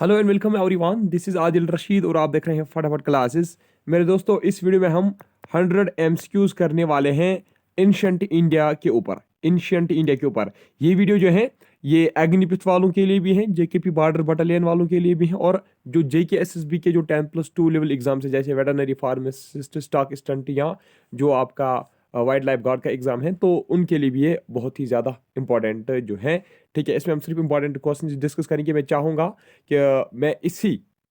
Hello and welcome everyone, this is Adil Rashid और आप देख रहे हैं फटाफट क्लासेस। मेरे दोस्तों, इस वीडियो में हम 100 एमसीक्यूज करने वाले हैं एंशिएंट इंडिया के ऊपर। ये वीडियो जो है ये अग्निपथ वालों के लिए भी है, जेकेपी बॉर्डर बटालियन वालों के लिए भी है, और जो जेकेएसएसबी के जो 10+2 लेवल एग्जाम्स है, जैसे वेटरनरी फार्मासिस्ट, स्टॉक स्टंट, या जो आपका वाइल्ड लाइफ गार्ड का एग्जाम है, तो उनके लिए भी ये बहुत ही ज़्यादा इंपॉर्टेंट जो है। ठीक है, इसमें हम सिर्फ इंपॉर्टेंट क्वेश्चन डिस्कस करेंगे। मैं चाहूँगा कि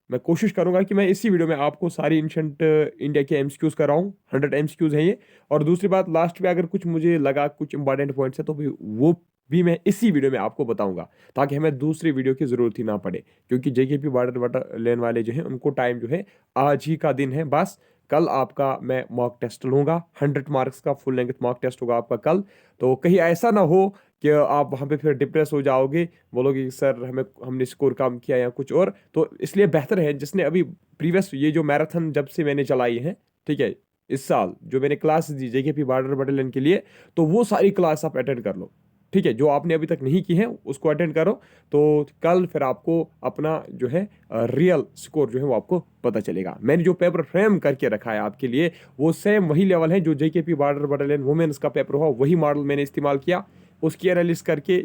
मैं कोशिश करूंगा कि मैं इसी वीडियो में आपको सारी एंशिएंट इंडिया के एमसीक्यूज कराऊं। 100 एमसीक्यूज हैं ये। और दूसरी बात, लास्ट में अगर कुछ मुझे लगा कुछ इंपॉर्टेंट पॉइंट्स है तो वो भी मैं इसी वीडियो में आपको बताऊंगा, ताकि हमें दूसरी वीडियो की जरूरत ही ना पड़े। क्योंकि जेकेपी बॉर्डर बटालियन वाले जो हैं उनको टाइम जो है आज ही का दिन है बस। कल आपका मैं मॉक टेस्ट लूंगा, 100 मार्क्स का फुल लेंथ मॉक टेस्ट होगा आपका कल। तो कहीं ऐसा ना हो कि आप वहाँ पे फिर डिप्रेस हो जाओगे, बोलोगे कि सर हमने स्कोर कम किया या कुछ और। तो इसलिए बेहतर है, जिसने अभी प्रीवियस ये जो मैराथन जब से मैंने चलाई है, ठीक है, इस साल जो मैंने क्लास दी जेकेपी बॉर्डर बटालियन के लिए, तो वो सारी क्लास आप अटेंड कर लो। ठीक है, जो आपने अभी तक नहीं की है उसको अटेंड करो। तो कल फिर आपको अपना जो है रियल स्कोर जो है वो आपको पता चलेगा। मैंने जो पेपर फ्रेम करके रखा है आपके लिए, वो सेम वही लेवल है जो जेकेपी बॉर्डर बटालियन वुमेन्स का पेपर हुआ, वही मॉडल मैंने इस्तेमाल किया। उसकी एनालिसिस करके,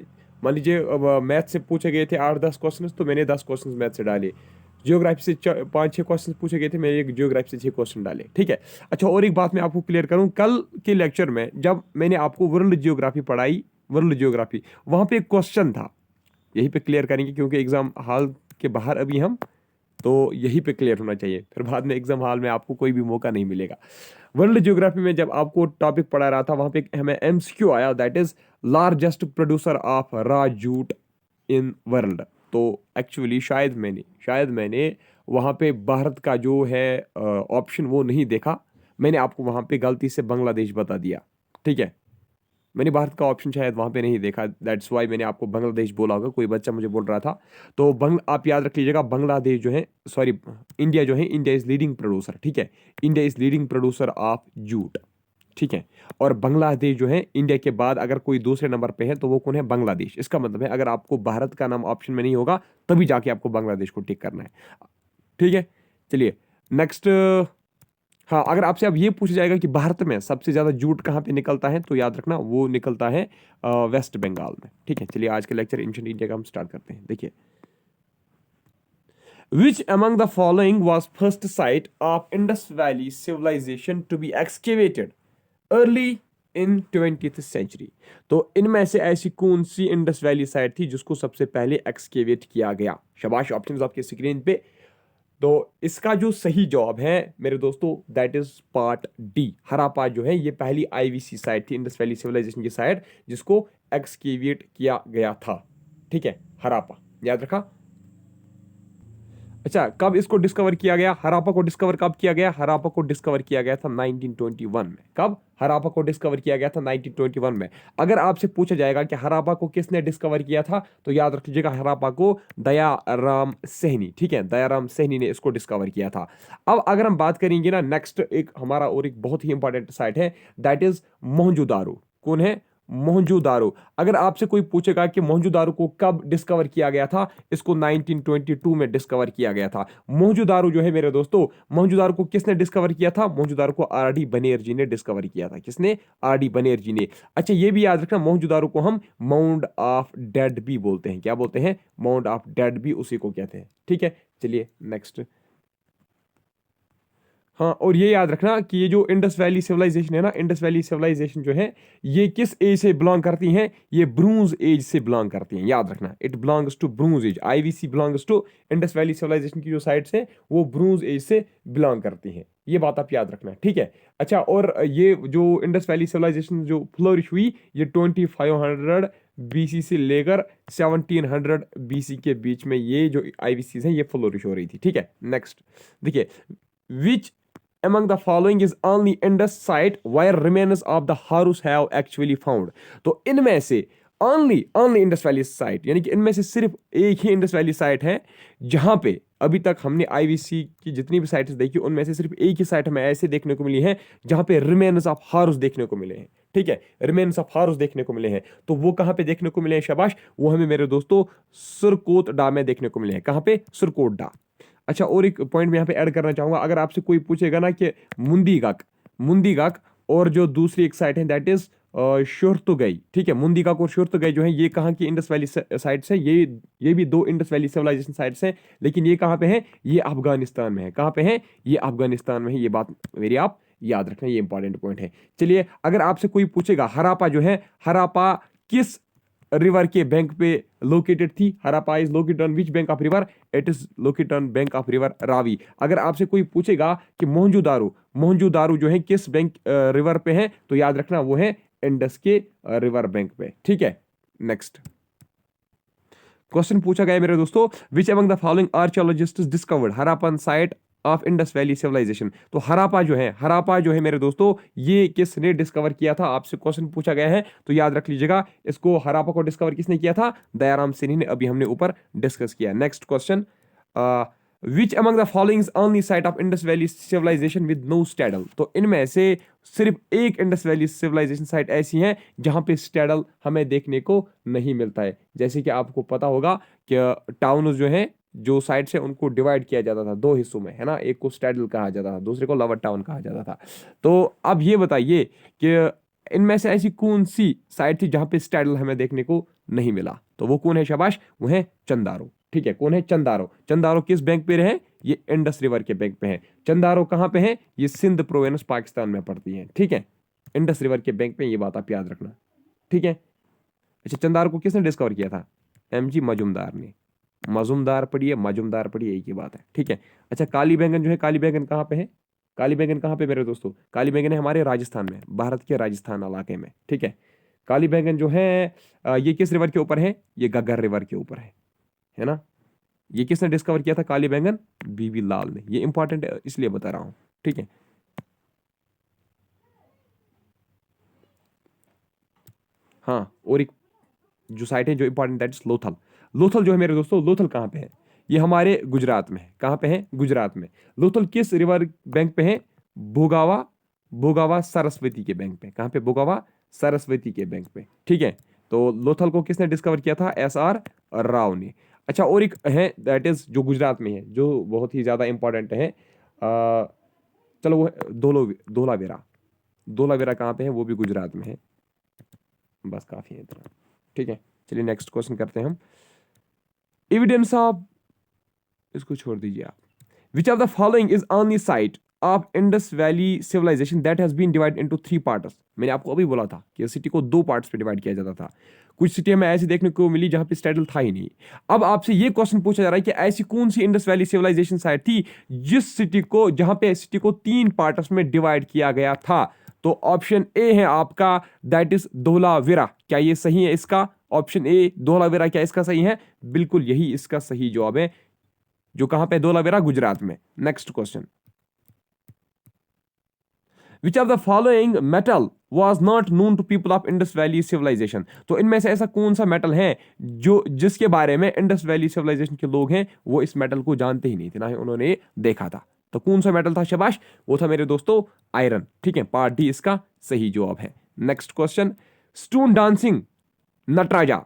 मान लीजिए मैथ से पूछे गए थे 8-10 क्वेश्चन, तो मैंने 10 क्वेश्चन मैथ से डाले। जियोग्राफी से 5-6 क्वेश्चन पूछे गए थे, मैंने एक जियोग्राफी से 6 क्वेश्चन डाले। ठीक है। अच्छा, और एक बात मैं आपको क्लियर करूं, कल के लेक्चर में जब मैंने आपको वर्ल्ड जियोग्राफी पढ़ाई, वर्ल्ड जियोग्राफी, वहां पे एक क्वेश्चन था, यहीं पे क्लियर करेंगे क्योंकि एग्जाम हॉल के बाहर अभी हम, तो यहीं पे क्लियर होना चाहिए, फिर बाद में एग्जाम हॉल में आपको कोई भी मौका नहीं मिलेगा। वर्ल्ड ज्योग्राफी में जब आपको टॉपिक पढ़ा रहा था, वहां पे हमें एमसीक्यू आया, that is largest producer of raw jute in world. तो एक्चुअली शायद मैंने वहां पे भारत का जो है ऑप्शन वो नहीं देखा। मैंने आपको वहां पे गलती से बांग्लादेश बता दिया। ठीक है, मैंने भारत का ऑप्शन शायद वहां पे नहीं देखा, दैट्स वाई मैंने आपको बांग्लादेश बोला होगा। कोई बच्चा मुझे बोल रहा था। तो आप याद रख लीजिएगा, बांग्लादेश जो है, सॉरी, इंडिया जो है, इंडिया इज लीडिंग प्रोड्यूसर। ठीक है, India is leading producer of jute. ठीक है। और बांग्लादेश जो है, इंडिया के बाद अगर कोई दूसरे नंबर पे है तो वो कौन है? बांग्लादेश। इसका मतलब है अगर आपको भारत का नाम ऑप्शन में नहीं होगा तभी जाके आपको बांग्लादेश को टिक करना है। ठीक है, चलिए नेक्स्ट। हाँ, अगर आपसे अब ये पूछा जाएगा कि भारत में सबसे ज्यादा जूट कहाँ पे निकलता है, तो याद रखना वो निकलता है वेस्ट बंगाल में। ठीक है, चलिए आज के लेक्चर एंशिएंट इंडिया का हम स्टार्ट करते हैं। देखिए, Which among the following was first site of Indus Valley civilization to be excavated early in 20th century? तो इनमें से ऐसी कौन सी इंडस वैली साइट थी जिसको सबसे पहले एक्सकेवेट किया गया? शाबाश, ऑप्शंस आपके स्क्रीन पे। तो इसका जो सही जवाब है मेरे दोस्तों, दैट इज पार्ट डी। हरापा जो है ये पहली आईवीसी साइट थी, इंडस वैली सिविलाइजेशन की साइट, जिसको एक्सकेवेट किया गया था। ठीक है, हरापा, याद रखा। अच्छा, कब इसको डिस्कवर किया गया? हरापा को डिस्कवर कब किया गया? हरापा को डिस्कवर किया गया था 1921 में। कब हरापा को डिस्कवर किया गया था? 1921 में। अगर आपसे पूछा जाएगा कि हरापा को किसने डिस्कवर किया था, तो याद रख लीजिएगा, हरापा को दयाराम सहनी। ठीक है, दयाराम सहनी ने इसको डिस्कवर किया था। अब अगर हम बात करेंगे ना, नेक्स्ट एक हमारा और एक बहुत ही इंपॉर्टेंट साइट है, दैट इज मोहनजोदारो। कौन है? मोहनजोदारो। अगर आपसे कोई पूछेगा कि मोहनजोदारो को कब डिस्कवर किया गया था, इसको 1922 में डिस्कवर किया गया था। मोहनजोदारो जो है मेरे दोस्तों, मोहनजोदारो को किसने डिस्कवर किया था? मोहनजोदारो को आर डी बनेर जी ने डिस्कवर किया था। किसने? आर डी बनेर जी ने। अच्छा, ये भी याद रखना, मोहनजोदारो को हम माउंट ऑफ डेड भी बोलते हैं। क्या बोलते हैं? माउंट ऑफ डेड भी उसी को कहते हैं। ठीक है, चलिए नेक्स्ट। हाँ, और ये याद रखना कि ये जो इंडस वैली सिविलाइजेशन है ना, इंडस वैली सिविलाइजेशन जो है, ये किस एज से बिलोंग करती हैं? ये ब्रूंज एज से बिलोंग करती हैं। याद रखना, it belongs to bronze age. IVC belongs to, Indus valley civilisation की जो साइट्स है वो ब्रूंज एज से बिलोंग करती हैं। ये बात आप याद रखना, ठीक है। अच्छा, और ये जो इंडस वैली सिविलाइजेशन जो फ्लोरिश हुई, ये 2500 बीसी से लेकर 1700 बीसी के बीच में ये जो आईवीसी हैं ये फ्लोरिश हो रही थी। ठीक है, नेक्स्ट देखिए, विच among the following is only Indus site where remains of the Harus have actually found? तो इनमें से only इंडस वैली साइट, यानी कि इनमें से सिर्फ एक ही इंडस वैली साइट है जहां पे अभी तक हमने आईवीसी की जितनी भी साइट्स देखी उनमें से सिर्फ एक ही साइट हमें ऐसे देखने को मिली है जहां पे रिमेन्स ऑफ हारूस देखने को मिले हैं। ठीक है, रिमेन्स ऑफ फारोस देखने को मिले हैं। तो वो कहां पे देखने को मिले हैं शाबाश? वो हमें मेरे दोस्तों सुरकोट डा में देखने को मिले हैं। कहां पे? सुरकोट डा। अच्छा, और एक पॉइंट मैं यहाँ पे ऐड करना चाहूंगा। अगर आपसे कोई पूछेगा ना कि मुंदीगाक और जो दूसरी एक साइट है दैट इज शुर्तुगई, ठीक है, मुंदीगाक और शुर्तुगई जो है ये कहाँ की इंडस वैली साइट्स है? ये भी दो इंडस वैली सिविलाइजेशन साइट्स हैं, लेकिन ये कहाँ पे है? ये अफगानिस्तान में है। कहाँ पे है? ये अफगानिस्तान में है। ये बात मेरी आप याद रखना, ये इंपॉर्टेंट पॉइंट है। चलिए, अगर आपसे कोई पूछेगा हरापा जो है, हरापा किस रिवर के बैंक पे लोकेटेड थी? Harappa is located on which bank of river? It is located on bank of river Ravi. अगर आपसे कोई पूछेगा कि मोहनजोदारो जो है किस बैंक रिवर पे है, तो याद रखना वो है इंडस के रिवर बैंक पे, ठीक है। नेक्स्ट क्वेश्चन पूछा गया मेरे दोस्तों, which among the following archaeologists discovered Harappan site of Indus valley civilisation? तो हरापा जो है मेरे दोस्तों, ये किसने डिस्कवर किया था? आपसे क्वेश्चन पूछा गया है, तो याद रख लीजिएगा इसको। हरापा को डिस्कवर किसने किया था? दयाराम सिन्हा ने, अभी हमने ऊपर डिस्कस किया। Next question, which among the following only site of Indus valley civilisation with no citadel? तो इनमें से सिर्फ एक इंडस वैली सिविलाइजेशन साइट ऐसी है जहां पे स्टैडल हमें देखने को नहीं मिलता है। जैसे कि आपको पता होगा कि टाउन जो है, जो साइट्स है, उनको डिवाइड किया जाता था दो हिस्सों में, है ना। एक को स्टैडल कहा जाता था, दूसरे को लवर टाउन कहा जाता था। तो अब ये बताइए कि इनमें से ऐसी कौन सी साइट थी जहां पे स्टैडल हमें देखने को नहीं मिला? तो वो कौन है शाबाश? वो है चंदारो, ठीक है। कौन है? चंदारो किस बैंक पे रहे? ये इंडस रिवर के बैंक पे है। चंदारो कहां पे है? ये सिंध प्रोविंस पाकिस्तान में पड़ती है, ठीक है। इंडस रिवर के बैंक पे, ये बात आप याद रखना, ठीक है। अच्छा, चंदारो को किसने डिस्कवर किया था? एमजी मजुमदार ने। मजुमदार पढ़िए, एक ही बात है, ठीक है। अच्छा, काली बैंगन जो है, काली बैंगन कहाँ पे है? काली बैंगन कहाँ पे मेरे दोस्तों? काली बैंगन है हमारे राजस्थान में, भारत के राजस्थान इलाके में, ठीक है। काली बैंगन जो है ये किस रिवर के ऊपर है? ये घग्गर रिवर के ऊपर है ना। ये किसने डिस्कवर किया था काली बैंगन? बीबी लाल ने। ये इंपॉर्टेंट है इसलिए बता रहा हूं, ठीक है। हाँ, और एक जो साइट है जो इंपॉर्टेंट दैट इज लोथल जो है मेरे दोस्तों, लोथल कहाँ पे है? ये हमारे गुजरात में है। कहाँ पे है? गुजरात में। लोथल किस रिवर बैंक पे है? भोगावा सरस्वती के बैंक पे। कहाँ पे? भोगावा सरस्वती के बैंक पे, ठीक है। तो लोथल को किसने डिस्कवर किया था? SR राव ने। अच्छा, और एक है दैट इज जो गुजरात में है, जो बहुत ही ज्यादा इंपॉर्टेंट है। चलो, वो धोलावीरा कहाँ पे है? वो भी गुजरात में है। बस काफी है इतना, ठीक है। चलिए नेक्स्ट क्वेश्चन करते हैं हम। एविडेंस ऑफ, इसको छोड़ दीजिए आप। Which of the following is only site of Indus valley civilisation that has been divide into 3 parts? मैंने आपको अभी बोला था कि सिटी को 2 पार्ट्स पे डिवाइड किया जाता था। कुछ सिटी हमें ऐसी देखने को मिली जहां पे स्टैडल था ही नहीं। अब आपसे ये क्वेश्चन पूछा जा रहा है कि ऐसी कौन सी इंडस वैली सिविलाइजेशन साइट थी जिस सिटी को, जहां पे सिटी को 3 पार्ट्स में डिवाइड किया गया था? तो ऑप्शन ए है आपका दैट इज धोलावीरा। क्या ये सही है? इसका ऑप्शन ए धोलावीरा, क्या इसका सही है? बिल्कुल, यही इसका सही जवाब है। जो कहां पे? धोलावीरा, गुजरात में। Next question, which of the following metal was not known to people of Indus Valley civilization? तो इनमें से ऐसा कौन सा मेटल है जो, जिसके बारे में इंडस वैली सिविलाइजेशन के लोग हैं वो इस मेटल को जानते ही नहीं थे, ना ही उन्होंने देखा था? तो कौन सा मेटल था शाबाश? वो था मेरे दोस्तों आयरन, ठीक है। पार्ट डी इसका सही जवाब है। Next question, stone dancing Nataraja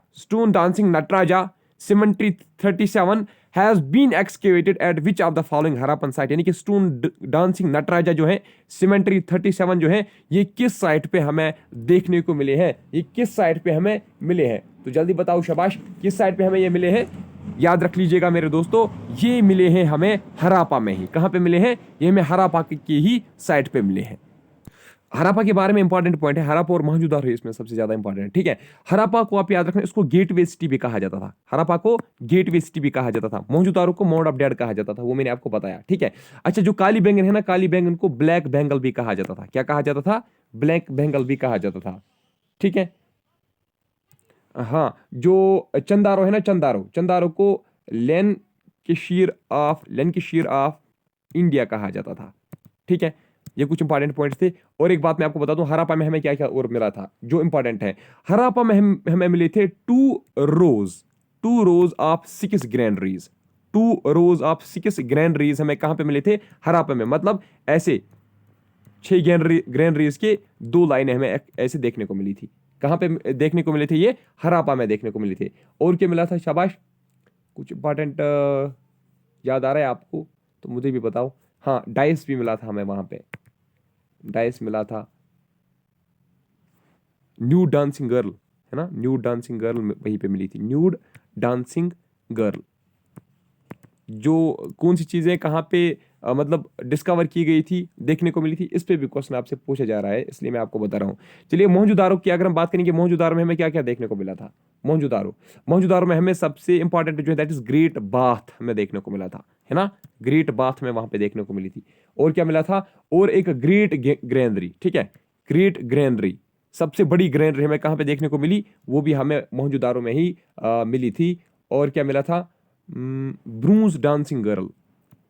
cemetery 37 has been excavated at which of the following Harappan site? यानी कि स्टोन डांसिंग नटराजा जो है, सिमेट्री 37 जो है, ये किस साइट पे हमें देखने को मिले हैं? ये किस साइट पे हमें मिले हैं? तो जल्दी बताओ शाबाश, किस साइट पे हमें ये मिले हैं? याद रख लीजिएगा मेरे दोस्तों, ये मिले हैं हमें हरापा में ही। कहां पे मिले हैं? ये हमें हरापा की ही साइट पे मिले हैं। हरापा के बारे में इंपॉर्टेंट पॉइंट है, हरापा और मोहनजोदारो इसमें सबसे ज्यादा इंपॉर्टेंट है, ठीक है। हरापा को आप याद रखना, इसको गेटवे सिटी भी कहा जाता था। हरापा को गेटवे सिटी भी कहा जाता था। मोहनजोदारो को माउंट ऑफ डेड कहा जाता था, वो मैंने आपको बताया, ठीक है। अच्छा, जो काली बैंगन है ना, काली बैंगन को ब्लैक बेंगल भी कहा जाता था। क्या कहा जाता था? ब्लैक बेंगल भी कहा जाता था, ठीक है। हाँ, जो चंदारो है ना, चंदारो को लैंकाशायर ऑफ इंडिया कहा जाता था, ठीक है। ये कुछ इंपॉर्टेंट पॉइंट्स थे। और एक बात मैं आपको बता दूं, हरापा में हमें क्या क्या और मिला था जो इंपॉर्टेंट है? हरापा में हमें मिले थे 2 रोज ऑफ 6 ग्रैंडरीज। 2 रोज ऑफ 6 ग्रैंडरीज हमें कहां पे मिले थे? हरापा में। मतलब ऐसे 6 ग्रेनरीज के 2 लाइनें हमें ऐसे देखने को मिली थी। कहाँ पे देखने को मिले थे? ये हरापा में देखने को मिले थे। और क्या मिला था? शाबाश, कुछ इंपॉर्टेंट याद आ रहा है आपको तो मुझे भी बताओ। हाँ, डाइस भी मिला था हमें वहां पे, डाइस मिला था। न्यूड डांसिंग गर्ल है ना, न्यूड डांसिंग गर्ल वहीं पे मिली थी, न्यूड डांसिंग गर्ल। जो कौन सी चीजें कहाँ पे मतलब डिस्कवर की गई थी, देखने को मिली थी, इस पे भी क्वेश्चन आपसे पूछा जा रहा है, इसलिए मैं आपको बता रहा हूँ। चलिए मोहनजोदारो की अगर हम बात करेंगे, मोहनजोदारो में हमें क्या क्या देखने को मिला था? मोहनजोदारो में हमें सबसे इंपॉर्टेंट जो है दैट इज ग्रेट बाथ हमें देखने को मिला था, है ना, ग्रेट बाथ में वहां पे देखने को मिली थी। और क्या मिला था? और एक ग्रेट ग्रेनरी, ठीक है, ग्रेट ग्रेनरी, सबसे बड़ी ग्रेनरी हमें कहाँ पे देखने को मिली? वो भी हमें मोहनजोदारो में ही मिली थी। और क्या मिला था? ब्रूंज डांसिंग गर्ल,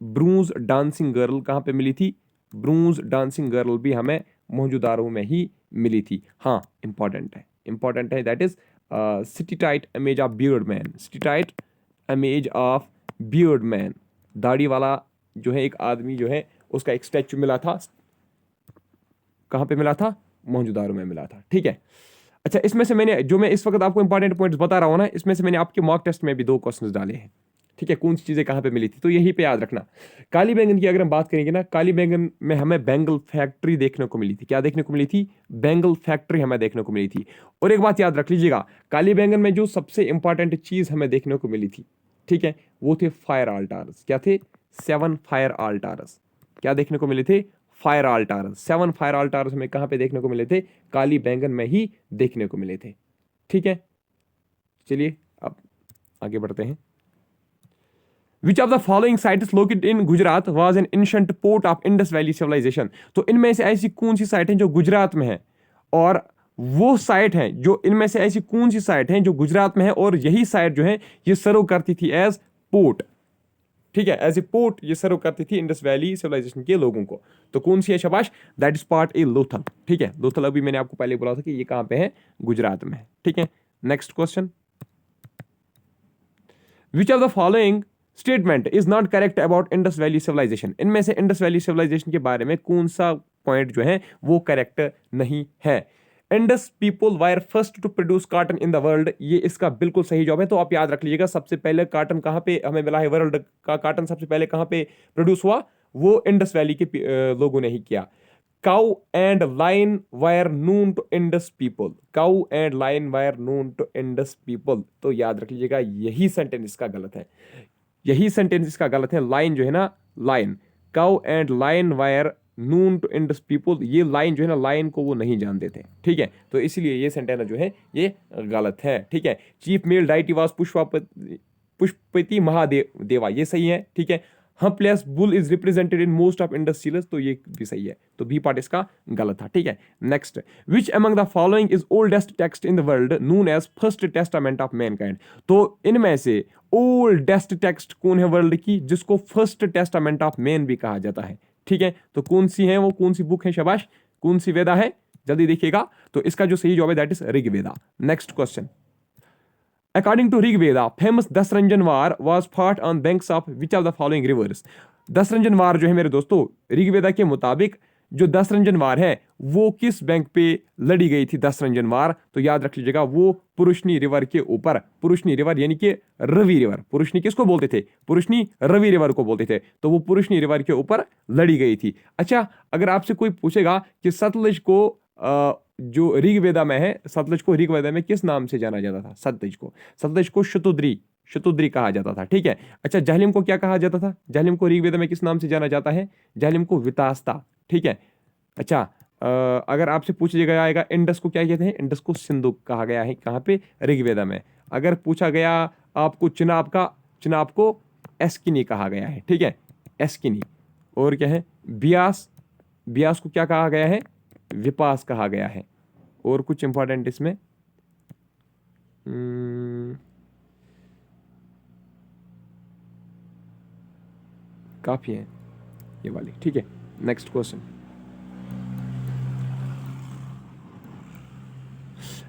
ब्रूंज डांसिंग गर्ल कहाँ पे मिली थी? ब्रूंज डांसिंग गर्ल भी हमें मोहनजोदारो में ही मिली थी। हाँ, इंपॉर्टेंट है that is steatite image of beard man, steatite image of beard man, दाढ़ी वाला जो है एक आदमी जो है, उसका एक स्टैचू मिला था। कहाँ पे मिला था? मोहनजोदारो में मिला था, ठीक है। अच्छा, इसमें से मैंने जो मैं इस वक्त आपको इंपॉर्टेंट पॉइंट्स बता रहा हूँ ना, इसमें से मैंने आपके मॉक टेस्ट में भी 2 क्वेश्चंस डाले हैं, ठीक है, कौन सी चीजें कहाँ पे मिली थी, तो यही पे याद रखना। काली बैंगन की अगर हम बात करेंगे ना, काली बैंगन में हमें बैंगल फैक्ट्री देखने को मिली थी। क्या देखने को मिली थी? बैंगल फैक्ट्री हमें देखने को मिली थी। और एक बात याद रख लीजिएगा, काली बैंगन में जो सबसे इंपॉर्टेंट चीज हमें देखने को मिली थी, ठीक है, वो थे फायर आल्टार्स। क्या थे? 7 फायर आल्टार्स। क्या देखने को मिले थे? फायर आल्टार्स। 7 फायर आल्टार्स हमें कहाँ पे देखने को मिले थे? काली बैंगन में ही देखने को मिले थे, ठीक है। चलिए अब आगे बढ़ते हैं। Which of the following site is located in Gujarat was an ancient port of Indus Valley civilization? तो इनमें से ऐसी कौन सी साइट है जो गुजरात में है? और वो साइट है जो इनमें से ऐसी कौन सी साइट है जो गुजरात में है, और यही साइट जो है ये सर्व करती थी एज पोर्ट, ठीक है, एज ए पोर्ट ये सर्व करती थी इंडस वैली सिविलाइजेशन के लोगों को। तो कौन सी है? शाबाश, दैट इज पार्ट ए लोथल, ठीक है। लोथल अभी मैंने आपको पहले बोला था कि ये कहां पे है? गुजरात में, ठीक है। Next question, which of the following statement is not correct about Indus valley civilisation? इनमें से इंडस वैली सिविलाइजेशन के बारे में कौन सा पॉइंट जो है वो करेक्ट नहीं है? Indus people were first to produce cotton in the world, ये इसका बिल्कुल सही जवाब है। तो आप याद रख लीजिएगा, सबसे पहले कॉटन कहाँ पे हमें मिला है? वर्ल्ड का कॉटन सबसे पहले कहाँ पे प्रोड्यूस हुआ? वो इंडस वैली के लोगों ने ही किया। Cow and lion were known to Indus people, cow and lion were known to Indus people. तो याद रख लीजिएगा, यही सेंटेंस इसका गलत है, यही सेंटेंस इसका गलत है। लाइन जो है ना, lion, cow and lion were known to Indus people, ये लाइन जो है ना, लाइन को वो नहीं जानते थे, ठीक है। तो इसलिए ये सेंटेंस जो है ये गलत है, ठीक है। Chief male deity was Pashupati Mahadeva, ये सही है, ठीक है। Humpless bull is represented in most of Indus seals, तो ये भी सही है। तो बी पार्ट इसका गलत था, ठीक है। Next, which among the following is oldest text in the world known as first testament of mankind? तो इनमें से ओल्डेस्ट टेक्स्ट कौन है वर्ल्ड की जिसको फर्स्ट टेस्टामेंट ऑफ मैन भी कहा जाता है, ठीक है। तो कौन सी है वो, कौन सी बुक है? शाबाश, कौन सी वेदा है? जल्दी देखिएगा। तो इसका जो सही जवाब है that is Rigveda. Next question, according to Rigveda famous Dasarajna war was fought on banks of which of the following rivers? Dasarajna war जो है मेरे दोस्तों, ऋग्वेदा के मुताबिक जो दसरंजन वार है वो किस बैंक पे लड़ी गई थी? दसरंजन वार, तो याद रख लीजिएगा, वो पुरुषनी रिवर के ऊपर, पुरुषनी रिवर यानी कि रवि रिवर। पुरुषनी किसको बोलते थे? पुरुषनी रवि रिवर को बोलते थे। तो वो पुरुषनी रिवर के ऊपर लड़ी गई थी। अच्छा, अगर आपसे कोई पूछेगा कि सतलज को जो ऋग्वेदा में है, सतलज को ऋग्वेदा में किस नाम से जाना जाता था? सतलज को शतुद्री कहा जाता था, ठीक है। अच्छा, झेलम को क्या कहा जाता था? झेलम को ऋग्वेदा में किस नाम से जाना जाता है? झेलम को वितास्ता, ठीक है। अच्छा, अगर आपसे पूछा जाएगा इंडस को क्या कहते हैं? इंडस को सिंधु कहा गया है, कहाँ पे? ऋग्वेदा में। अगर पूछा गया आपको चिनाब को एस्किनी कहा गया है, ठीक है, एस्किनी। और क्या है? बियास को क्या कहा गया है? विपास कहा गया है। और कुछ इंपॉर्टेंट इसमें काफी है ये वाली, ठीक है। Next question,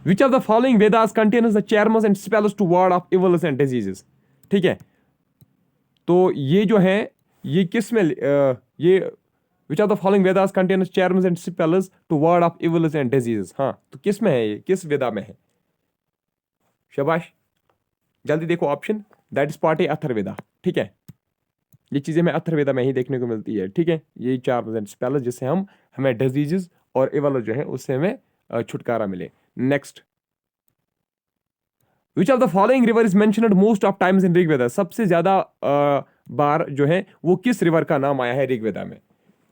which of the following Vedas contains the charms and spells to ward off evils and diseases? ठीक है, तो ये जो है ये किस में ये which of the following Vedas contains charms and spells to ward off evils and diseases. हाँ, तो किस में है ये, किस वेदा में है? शाबाश, जल्दी देखो ऑप्शन। दैट इज पार्ट ए अथर्ववेदा। ठीक है, ये चीजें हमें अथर्ववेदा में ही देखने को मिलती है। ठीक है, ये चार्म्स एंड स्पेल्स जिससे हमें डिजीजेस और इवल जो है उससे हमें छुटकारा मिले। Next, which of the following river is mentioned most of times in Rigveda. सबसे ज्यादा बार जो है वो किस रिवर का नाम आया है ऋग्वेदा में?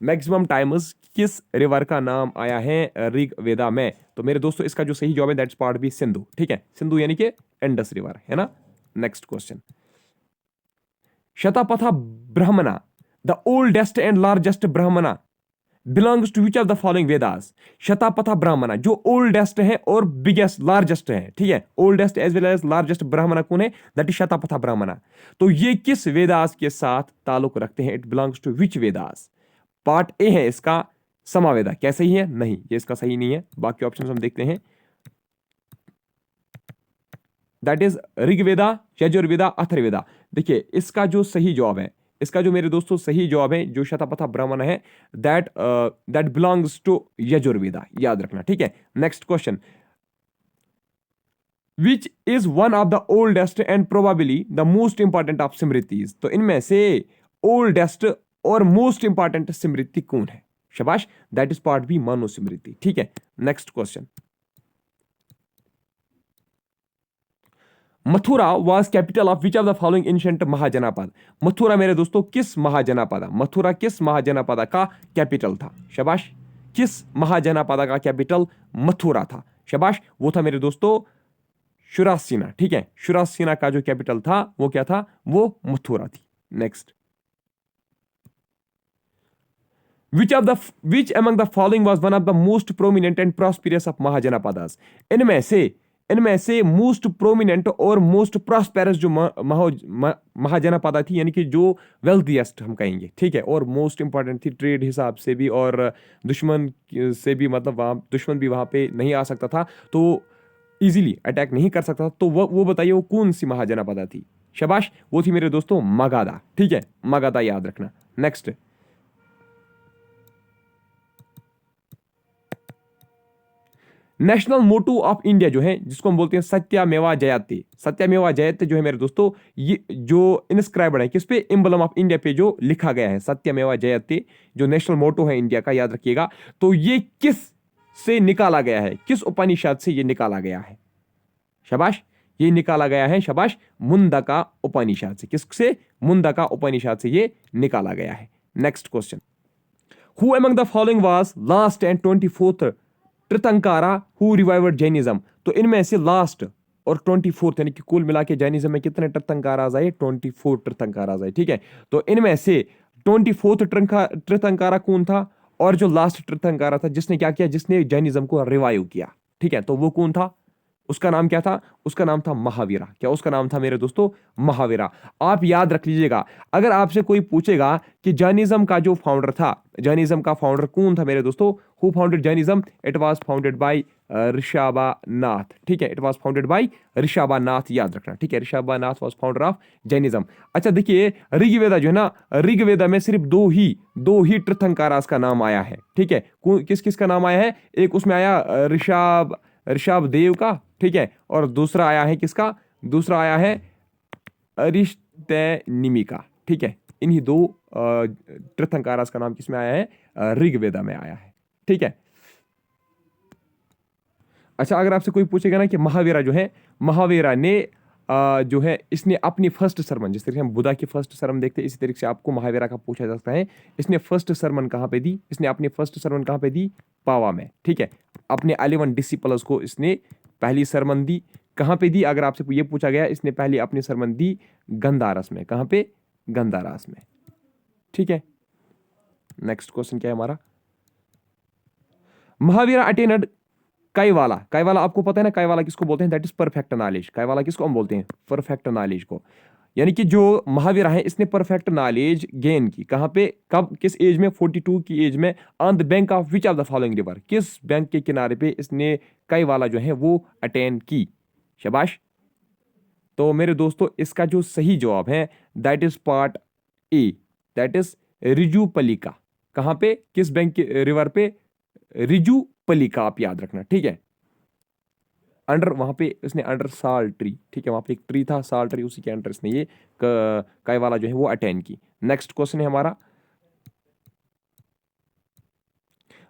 मैक्सिमम टाइम्स किस रिवर का नाम आया है ऋग्वेदा में? तो मेरे दोस्तों इसका जो सही जवाब है दैट्स पार्ट बी सिंधु। ठीक है, सिंधु यानी कि इंडस रिवर है ना। Next question, Shatapatha Brahmana the oldest and largest Brahmana belongs to which of the following Vedas. Shatapatha Brahmana जो ओल्डेस्ट है और बिगेस्ट लार्जेस्ट है, ठीक है, oldest as well as largest Brahmana कौन है? दैट इज शतपथ ब्राह्मणा। तो ये किस वेदास के साथ ताल्लुक रखते हैं? It belongs to which Vedas? Part A है इसका समावेदा। क्या सही है? नहीं, ये इसका सही नहीं है। बाकी ऑप्शन हम देखते हैं। That is Rigveda, Yajurveda, Atharvaveda. देखिए इसका जो सही जवाब है, इसका जो मेरे दोस्तों सही जवाब है, जो शतपथ ब्राह्मण है, दैट बिलोंग्स टू यजुर्वेदा, याद रखना। ठीक है, next question, which is one of the oldest and probably the most important of smritis. तो इनमें से ओल्डेस्ट और मोस्ट इंपॉर्टेंट स्मृति कौन है? शाबाश, that is part B Manusmriti. ठीक है, next question, Mathura was capital of which of the following ancient mahajanapada. Mathura मेरे दोस्तों किस महाजनपद, मथुरा किस महाजनपद का कैपिटल था? शाबाश, किस महाजनपद का कैपिटल मथुरा था? शाबाश, वो था मेरे दोस्तों शुरासेना। ठीक है, शुरासेना का जो कैपिटल था वो क्या था? वो मथुरा थी। Next, which among the following was one of the most prominent and prosperous of mahajanapadas. इनमें से मोस्ट प्रोमिनेंट और मोस्ट प्रॉस्पेरस जो महाजनपदा थी, यानी कि जो वेल्थिएस्ट हम कहेंगे, ठीक है, और मोस्ट इंपॉर्टेंट थी ट्रेड हिसाब से भी, और दुश्मन से भी, मतलब वहाँ दुश्मन भी वहाँ पे नहीं आ सकता था, तो इजीली अटैक नहीं कर सकता था। तो वो बताइए वो कौन सी महाजनपदा थी? शाबाश, वो थी मेरे दोस्तों मगधा। ठीक है, मगधा याद रखना। Next, national motto of India जो है, जिसको हम बोलते हैं सत्यमेवा जयते। सत्यमेवा जयते जो है मेरे दोस्तों, ये जो इंस्क्राइब्ड है किस पे? एम्बलम ऑफ इंडिया पे जो लिखा गया है सत्यमेवा जयते, जो नेशनल मोटो है इंडिया का, याद रखिएगा। तो ये किस से निकाला गया है? किस उपनिषद से ये निकाला गया है? शाबाश, ये निकाला गया है, शाबाश, मुंडका उपनिषद से। किससे? मुंडका उपनिषद से ये निकाला गया है। Next question, who among the following was last and 24th Tirthankara who revived Jainism. तो इनमें से लास्ट और 24th यानी कि कुल मिला के जैनिज्म में कितने तीर्थंकाराज आए? 24 तीर्थंकाराज आए। ठीक है, तो इनमें से 24th तीर्थंकारा कौन था? और जो लास्ट तीर्थंकारा था जिसने क्या किया? जिसने जैनिज्म को रिवाइव किया। ठीक है, तो वो कौन था? उसका नाम क्या था? उसका नाम था महावीरा। क्या उसका नाम था मेरे दोस्तों? महावीरा। आप याद रख लीजिएगा, अगर आपसे कोई पूछेगा कि जैनिज्म का जो फाउंडर था, जैनिज्म का फाउंडर कौन था मेरे दोस्तों? Who founded Jainism? It was founded by Rishabhanatha. ठीक है, it was founded by Rishabhanatha, याद रखना। ठीक है, Rishabhanatha was founder of Jainism. अच्छा देखिए, ऋग्वेदा जो है ना, ऋग्वेदा में सिर्फ दो ही तीर्थंकारास का नाम आया है। ठीक है, किस किस का नाम आया है? एक उसमें आया ऋषभ देव का, ठीक है, और दूसरा आया है किसका? दूसरा आया है अरिष्टनेमि का। ठीक है, इन्हीं दो तीर्थंकारास का नाम किसमें आया है? ऋग्वेदा में आया है। ठीक है, अच्छा अगर आपसे कोई पूछेगा ना कि महावीरा जो है, महावीरा ने जो है इसने अपनी फर्स्ट सरमन, जिस तरीके से हम बुद्धा की फर्स्ट सरमन देखते हैं, इसी तरीके से आपको महावीरा का पूछा जा सकता है, इसने फर्स्ट सरमन कहाँ पे दी? इसने अपनी फर्स्ट सरमन कहाँ पे दी? पावा में। ठीक है, अपने 11 डिसिपल्स को इसने पहली सरमन दी। कहाँ पे दी? अगर आपसे ये पूछा गया, इसने पहली अपनी सरमन दी गंधारस में। कहाँ पे? गंधारस में। ठीक है, नेक्स्ट क्वेश्चन क्या है हमारा? महावीरा अटेन्ड कैवाला। कैवाला आपको पता है ना, कैवाला किसको बोलते हैं? That is perfect knowledge. Kaivalya किसको हम बोलते हैं? परफेक्ट नॉलेज को। यानी कि जो महावीरा है इसने परफेक्ट नॉलेज गेन की। कहां पे? कब? किस एज में? 42 की एज में। On the bank of which of the following river? किस बैंक के किनारे पे इसने कैवाला जो है वो अटेन की? शाबाश, तो मेरे दोस्तों इसका जो सही जवाब है that is part A, that is Rijupalika. कहाँ पे, किस बैंक के रिवर पे, रिजू पली का, आप याद रखना, ठीक है। अंडर, वहां पे इसने अंडर साल ट्री, ठीक है, वहां पे एक ट्री था साल ट्री, उसी के अंडर इसने ये काय वाला जो है वो अटेंड की। नेक्स्ट क्वेश्चन है हमारा,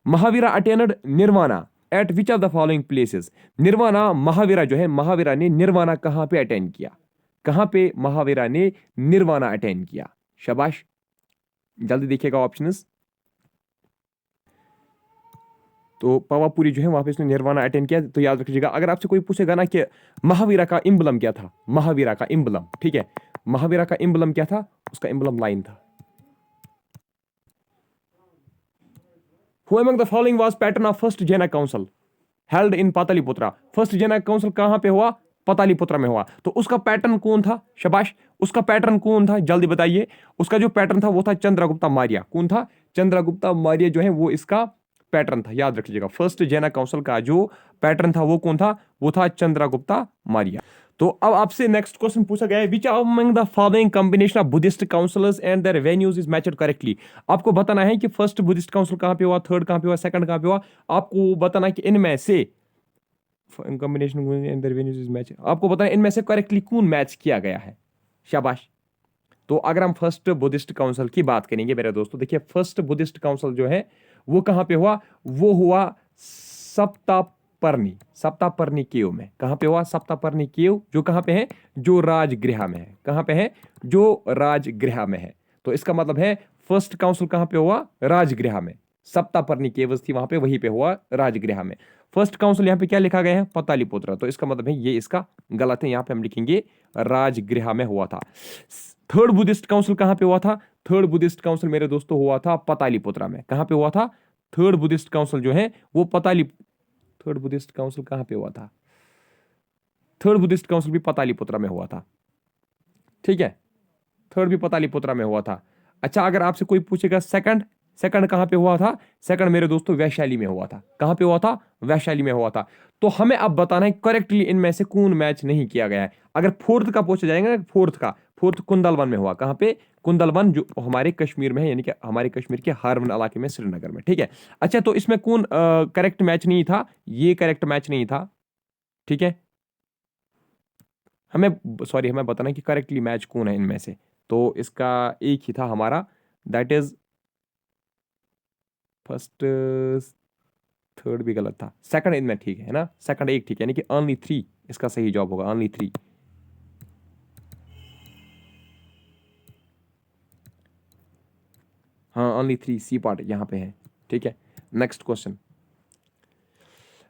Mahavira attended nirvana at which of the following places. Nirvana, Mahavira जो है, महावीरा ने निर्वाणा कहां पे अटेंड किया, कहां पे महावीरा ने निर्वाणा अटेंड किया, शाबाश, जल्दी देखिएगा ऑप्शंस। तो पावापुरी जो है वहां पे इसने निर्वाणा अटेंड किया। तो याद रखिएगा, अगर आपसे कोई पूछेगा ना कि महावीरा का इम्बलम क्या था, महावीरा का इम्बलम, ठीक है, महावीरा का इम्बलम क्या था, उसका इम्बलम लाइन था। Who among the following was patron of first Jaina Council held in Pataliputra. First Jaina council कहां पे हुआ, पाटलिपुत्रा में हुआ। तो उसका पैटर्न कौन था, शाबाश, उसका पैटर्न कौन था, जल्दी बताइए। उसका जो पैटर्न था वो था चंद्रगुप्ता मौर्य। कौन था, चंद्रगुप्ता मौर्य जो है वो इसका पैटर्न था, याद रखिएगा। फर्स्ट जैना काउंसिल का जो पैटर्न था वो कौन था, वो था चंद्रगुप्ता मौर्य। तो अब आपसे नेक्स्ट क्वेश्चन पूछा गया है, which among the following combination of Buddhist councillors and their venues is matched correctly. आपको बताना है कि फर्स्ट बुद्धिस्ट काउंसिल कहां पे हुआ, थर्ड कहां पे हुआ, सेकंड कहां पे हुआ। आपको बताना है कि इनमें से combination and their venues is match, आपको बताना है इनमें से करेक्टली कौन मैच किया गया है, शाबाश। तो अगर हम फर्स्ट बुद्धिस्ट काउंसिल की बात करेंगे मेरे दोस्तों, देखिए फर्स्ट बुद्धिस्ट काउंसिल जो है वो कहां पे हुआ, वो हुआ सप्तापर्णी, सप्तापर्णी केव में। कहां पे हुआ, सप्तापर्णी केव, जो कहां पे है, जो राजगृह में है। कहां पे है, जो राजगृह में है। तो इसका मतलब है फर्स्ट काउंसिल कहां पे हुआ, राजगृह में। सप्तापर्णी केव्स थी वहां पे, वहीं पे हुआ राजगृह में। फर्स्ट काउंसिल यहाँ पे क्या लिखा गया है, पाटलिपुत्र, तो इसका मतलब है ये इसका गलत है, यहाँ पे हम लिखेंगे राजगृह में हुआ था। थर्ड बुद्धिस्ट काउंसिल कहां पे हुआ था, थर्ड बुद्धिस्ट काउंसिल मेरे दोस्तों हुआ था पाटलिपुत्रा में। कहां पे हुआ था, थर्ड बुद्धिस्ट काउंसिल जो है वो थर्ड बुद्धिस्ट काउंसिल कहां पे हुआ था, थर्ड बुद्धिस्ट काउंसिल भी पाटलिपुत्रा में हुआ था, ठीक है, थर्ड भी पाटलिपुत्रा में हुआ था। अच्छा, अगर आपसे कोई पूछेगा सेकंड, सेकंड कहां पे हुआ था, सेकंड मेरे दोस्तों वैशाली में हुआ था। कहां पे हुआ था, वैशाली में हुआ था। तो हमें अब बताना है करेक्टली इनमें से कौन मैच नहीं किया गया है। अगर फोर्थ का पूछा जाएगा ना, फोर्थ का, फोर्थ कुंदलवन में हुआ। कहां पे, कुंदलवन, जो हमारे कश्मीर में है, यानी कि हमारे कश्मीर के हारवन इलाके में, श्रीनगर में, ठीक है। अच्छा, तो इसमें कौन करेक्ट मैच नहीं था, ये करेक्ट मैच नहीं था, ठीक है। हमें, सॉरी, हमें बताना है कि करेक्टली मैच कौन है इनमें से। तो इसका एक ही था हमारा, दैट इज फर्स्ट, थर्ड भी गलत था, सेकंड इनमें ठीक है ना, सेकंड एक ठीक है, यानी कि ओनली 3 इसका सही जवाब होगा, ओनली 3। हाँ, ओनली 3 सी पार्ट यहाँ पे है, ठीक है। Next question,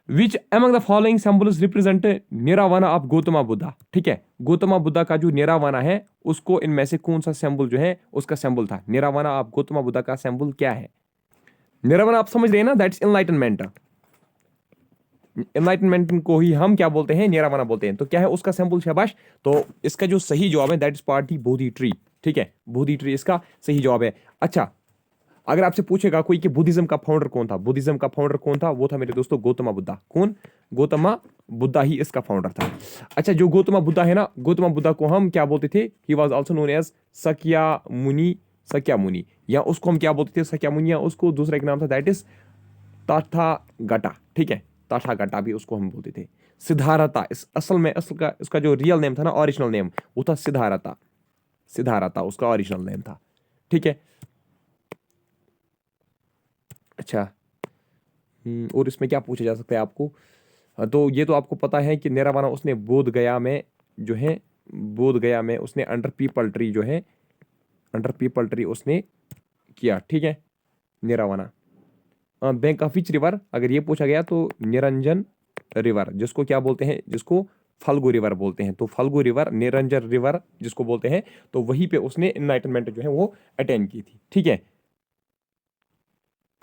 which among the following symbols represent nirvana of Gautama Buddha, ठीक है। गौतमा बुद्धा का जो निरावाना है, उसको इनमें से कौन सा सिंबल जो है उसका सिंबल था। निरावाना ऑफ गौतमा बुद्धा का सिंबल क्या है, निरावाना आप समझ रहे हैं ना, दैट्स एनलाइटनमेंट। एनलाइटनमेंट को ही हम क्या बोलते हैं, निरावाना बोलते हैं। तो क्या है उसका सिंबल, शाबाश। तो इसका जो सही जवाब है that is party Bodhi tree, ठीक है, बोधि ट्री इसका सही जवाब है। अच्छा, अगर आपसे पूछेगा कोई कि बुद्धिज्म का फाउंडर कौन था, बुद्धिज्म का फाउंडर कौन था, वो था मेरे दोस्तों गौतमा बुद्धा। कौन, गौतमा बुद्धा ही इसका फाउंडर था। अच्छा, जो गौतमा बुद्धा है ना, गौतमा बुद्धा को हम क्या बोलते थे, he was also known as Sakya Muni, Sakya मुनि, या उसको हम क्या बोलते थे, सक्या मुनि, या उसको दूसरा एक नाम था दैट इज तथागता, ठीक है, तथागता भी उसको हम बोलते थे। सिद्धारता, इस असल में, असल का उसका जो रियल नेम था ना, ओरिजिनल नेम, वो था सिद्धारता, सिद्धारता उसका ओरिजिनल नेम था, ठीक है। अच्छा, और इसमें क्या पूछा जा सकता है आपको। तो ये तो आपको पता है कि नेरावाना उसने बोध गया में जो है, बोध गया में उसने अंडर पीपल ट्री जो है, अंडर पीपल ट्री उसने किया, ठीक है, नेरावाना। बैंक ऑफ विच रिवर, अगर ये पूछा गया तो निरंजन रिवर, जिसको क्या बोलते हैं, जिसको फल्गु रिवर बोलते हैं। तो फल्गु रिवर, निरंजन रिवर जिसको बोलते हैं, तो वहीं पे उसने एनलाइटनमेंट जो है वो अटेंड की थी, ठीक है।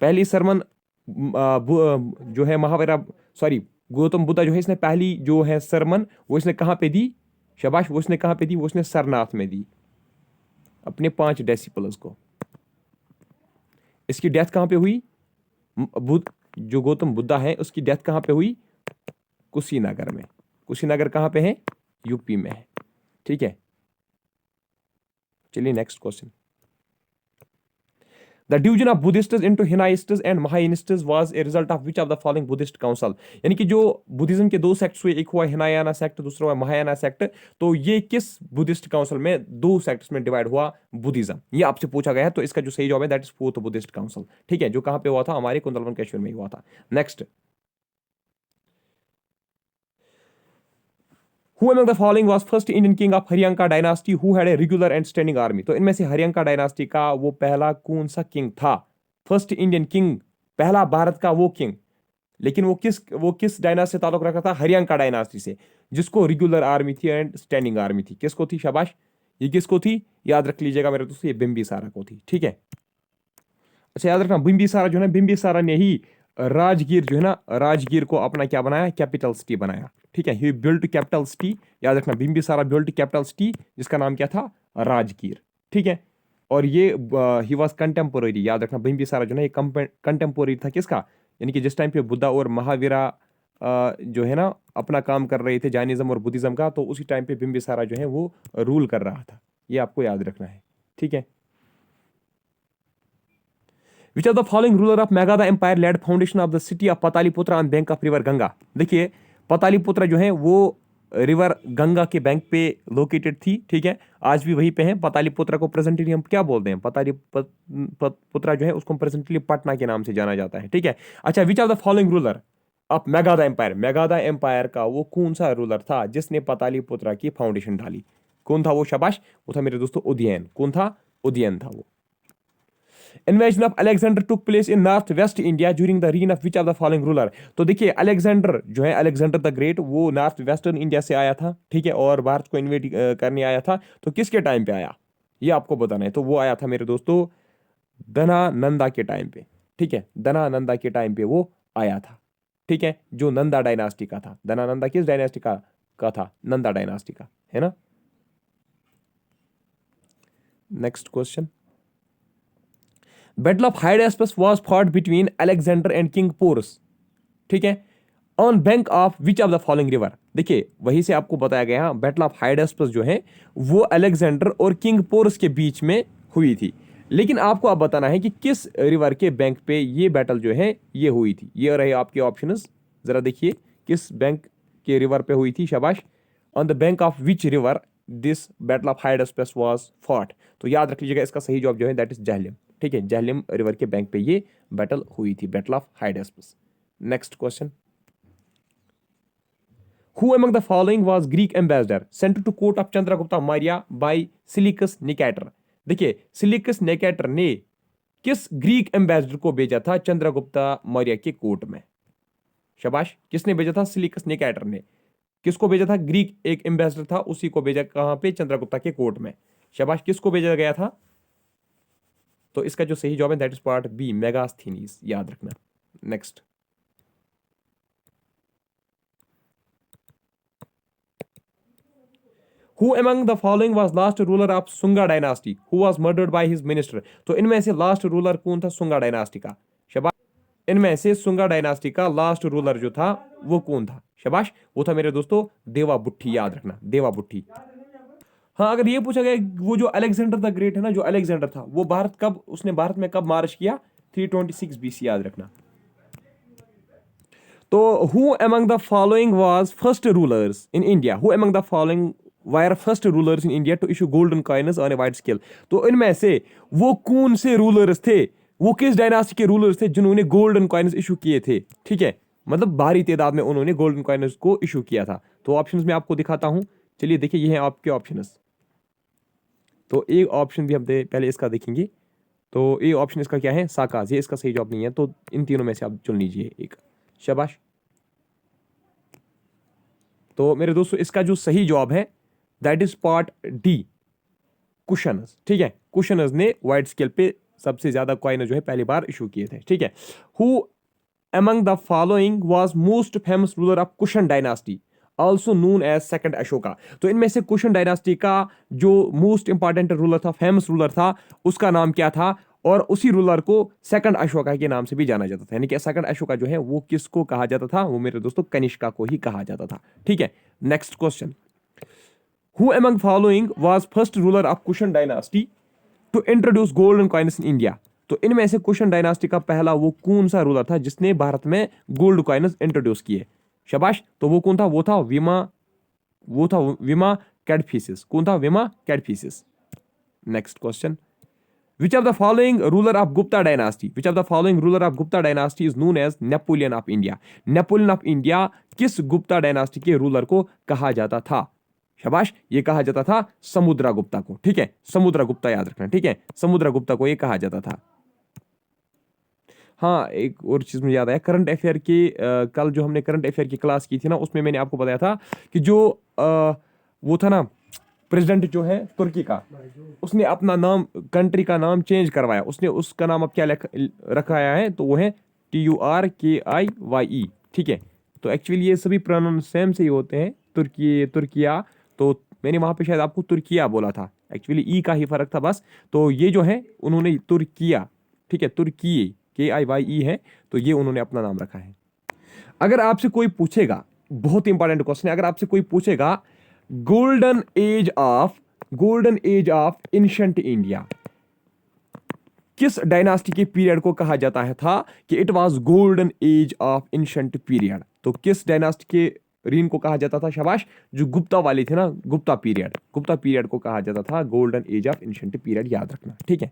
पहली सरमन जो है महावीरा, सॉरी, गौतम बुद्धा जो है, इसने पहली जो है सरमन वो इसने कहाँ पे दी, शाबाश, वो इसने कहाँ पे दी, वो इसने सरनाथ में दी अपने 5 डिसिपल्स को। इसकी डेथ कहाँ पे हुई, बुद्ध, जो गौतम बुद्धा है उसकी डेथ कहाँ पे हुई, कुशीनगर में। कुशीनगर कहाँ पे है, यूपी में है, ठीक है। चलिए next question, the division of Buddhists into Hinayanists and Mahayanists was a result of which of the following Buddhist council. यानी कि जो बुद्धिज्म के दो सेक्ट्स हुए, एक हुआ हिनायाना सेक्ट, दूसरा हुआ महायाना सेक्ट, तो ये किस बुद्धिस्ट काउंसिल में दो सेक्ट्स में डिवाइड हुआ बुद्धिज्म, ये आपसे पूछा गया है। तो इसका जो सही जवाब है that is fourth Buddhist council. ठीक है, जो कहां पे हुआ था, हमारे कुंदलवन कश्मीर में हुआ था। Next, Who among the following was first Indian king of Haryanka dynasty who had a regular and standing army? तो इनमें से हरियांका डायनास्टी का वो पहला कौन सा किंग था? फर्स्ट इंडियन किंग, पहला भारत का वो किंग, लेकिन वो किस डायनास्टी से ताल्लुक रखता था? हरियांका डायनास्टी से, जिसको रेगुलर आर्मी थी एंड स्टैंडिंग आर्मी थी। किसको थी? शाबाश, ये किसको थी? याद रख लीजिएगा मेरे दोस्तों, ये बिंबिसारा को थी। ठीक है, अच्छा याद रखना, बिंबिसारा जो है, बिंबिसारा ने ही राजगीर जो है ना, राजगीर को अपना क्या बनाया? कैपिटल सिटी बनाया। ठीक है, ही बिल्ट कैपिटल सिटी, याद रखना, बिंबिसारा बिल्ट कैपिटल सिटी जिसका नाम क्या था? राजगीर। ठीक है, और ये ही वाज कंटेम्पोररी, याद रखना, बिंबिसारा जो है ये कंटेम्पोररी था किसका? यानी कि जिस टाइम पे बुद्धा और महावीरा जो है ना अपना काम कर रहे थे जैनिज्म और बुद्धिज्म का, तो उसी टाइम पे बिंबिसारा जो है वो रूल कर रहा था। ये आपको याद रखना है। ठीक है, Which of the following ruler of Magadha Empire led foundation of the city of Pataliputra on bank of river Ganga? देखिए, पतालीपुत्रा जो है वो रिवर गंगा के बैंक पे लोकेटेड थी। ठीक है, आज भी वहीं पे है। पतालीपुत्रा को प्रेजेंटली हम क्या बोलते हैं? पतालीपुत्रा जो है उसको प्रेजेंटली पटना के नाम से जाना जाता है। ठीक है, अच्छा, which of the following ruler of Magadha empire, Magadha empire का वो कौन सा रूलर था जिसने पतालीपुत्रा की फाउंडेशन डाली? कौन था वो? शाबाश, वो था मेरे दोस्तों उदयन। कौन था? उदयन था वो। Invasion of Alexander took place in north west India during the reign of which of the following ruler? तो देखिए, अलेक्जेंडर जो है, अलेक्जेंडर द ग्रेट, वो नॉर्थ वेस्टर्न इंडिया से आया था। ठीक है, और भारत को इन्वेट करने आया था। तो किसके टाइम पे आया, ये आपको बताना है। तो वो आया था मेरे दोस्तों धनानंदा के टाइम पे। ठीक है, धनानंदा के टाइम पे वो आया था। ठीक है, जो नंदा डायनास्टी का था। धनानंदा किस डायनास्टी का था? नंदा डायनास्टी का, है ना। Next question, battle of Hydaspes was fought between Alexander and king Porus. ठीक है, on bank of which of the following river? देखिए, वहीं से आपको बताया गया, बैटल ऑफ हाइडेस्पस जो है वो अलेक्जेंडर और किंग पोरस के बीच में हुई थी। लेकिन आपको अब बताना है कि किस रिवर के बैंक पे ये बैटल जो है ये हुई थी। ये रहे आपके ऑप्शंस, जरा देखिए, किस बैंक के रिवर पे हुई थी? शाबाश, on the bank of which river this battle of Hydaspes was fought? तो याद रख लीजिएगा, इसका सही जवाब जो है दैट इज जहलम। ठीक है, जहलम रिवर के बैंक पे ये बैटल हुई थी, battle of Hydaspes. Next question, Who among the following was Greek ambassador sent to court of Chandragupta Maurya by Seleucus Nicator? देखिए, सिलिकस निकेटर ने किस ग्रीक एम्बेसडर को भेजा था चंद्रगुप्ता मौर्य के कोर्ट में? शाबाश, किसने भेजा था? सिलिकस निकेटर ने। किसको भेजा था? ग्रीक एक एम्बेसडर था, उसी को भेजा कहां पे? चंद्रगुप्ता के कोर्ट में। शाबाश, किसको भेजा गया था? तो इसका जो सही जवाब है दैट इज पार्ट बी, मेगास्थीनीस, याद रखना। Next, Who among the following was last ruler of Sunga dynasty who was murdered by his minister? तो इनमें से लास्ट रूलर कौन था सुंगा डायनास्टी का? शाबाश, इनमें से सुंगा डायनास्टी का लास्ट रूलर जो था वो कौन था? शाबाश, वो था मेरे दोस्तों देवा बुट्टी, याद रखना, देवा बुट्टी। हाँ, अगर ये पूछा गया वो जो अलेक्जेंडर द ग्रेट है ना, जो अलेक्जेंडर था वो उसने भारत में कब मार्च किया? 326 BC, याद रखना। तो who among the following was first rulers in India? Who among the following were first rulers in India to issue golden coins on a wide scale? तो इनमें से वो कौन से रूलर्स थे, वो किस डायनास्टी के रूलर्स थे जिन्होंने गोल्डन कॉइन्स इशू किए थे? ठीक है, मतलब भारी तादाद में उन्होंने गोल्डन कॉइन्स को इशू किया था। तो ऑप्शंस में आपको दिखाता हूं, चलिए देखिए, ये हैं आपके ऑप्शंस। तो एक ऑप्शन भी हम पहले इसका देखेंगे। तो ये ऑप्शन इसका क्या है? साकाज, ये इसका सही जवाब नहीं है। तो इन तीनों में से आप चुन लीजिए एक। शाबाश, तो मेरे दोस्तों इसका जो सही जवाब है that is part D, cushions. ठीक है, कुशनस ने वाइड स्केल पे सबसे ज्यादा कॉइन जो है पहली बार इशू किए थे। ठीक है, who among the following was most famous ruler of Kushan dynasty also known as second Ashoka? तो इनमें से कुशन डायनास्टी का जो मोस्ट इंपॉर्टेंट रूलर था, फेमस रूलर था, उसका नाम क्या था? और उसी रूलर को सेकंड अशोका के नाम से भी जाना जाता था। यानी कि सेकंड अशोका जो है वो किसको कहा जाता था? वो मेरे दोस्तों कनिष्का को ही कहा जाता था। ठीक है, next question, who among following was first ruler of Kushan dynasty to introduce golden coins in India? तो इनमें से कुशन डायनास्टी का पहला वो कौन सा रूलर था जिसने भारत में गोल्ड कॉइन्स इंट्रोड्यूस किए? शाबाश। तो वो कौन था? वो था विमा कैडफिसिस। कौन था? Vima Kadphises. Next question, which of the following ruler of Gupta dynasty, which of the following ruler of Gupta dynasty is known as Napoleon of India? Napoleon of India किस गुप्ता डायनास्टी के रूलर को कहा जाता था? शाबाश, ये कहा जाता था समुद्रगुप्ता को। ठीक है, समुद्रगुप्ता याद रखना। ठीक है, समुद्रगुप्ता को ये कहा जाता था। हाँ, एक और चीज मुझे याद आया, करंट अफेयर की कल जो हमने करंट अफेयर की क्लास की थी ना, उसमें मैंने आपको बताया था कि जो वो था ना प्रेसिडेंट जो है तुर्की का, उसने अपना नाम, कंट्री का नाम चेंज करवाया। उसने उसका नाम अब क्या रखाया है? तो वो है TURKIYE। ठीक है, तो एक्चुअली ये सभी प्रोनाउंस सेम से ही होते हैं, तुर्की, तुर्किया। तो मैंने वहां पे शायद आपको तुर्किया बोला था, एक्चुअली ई का ही फर्क था बस। तो ये जो है उन्होंने तुर्किया, ठीक है, तुर्की KIYE है, तो ये उन्होंने अपना नाम रखा है। अगर आपसे कोई पूछेगा, बहुत इंपॉर्टेंट क्वेश्चन है, अगर आपसे कोई पूछेगा golden age of ancient India किस डायनास्टी के पीरियड को कहा जाता है था कि it was golden age of ancient period? तो किस डायनास्टी के रीन को कहा जाता था? शाबाश, जो गुप्ता वाली थी ना, गुप्ता पीरियड को कहा जाता था golden age of ancient period, याद रखना। ठीक है,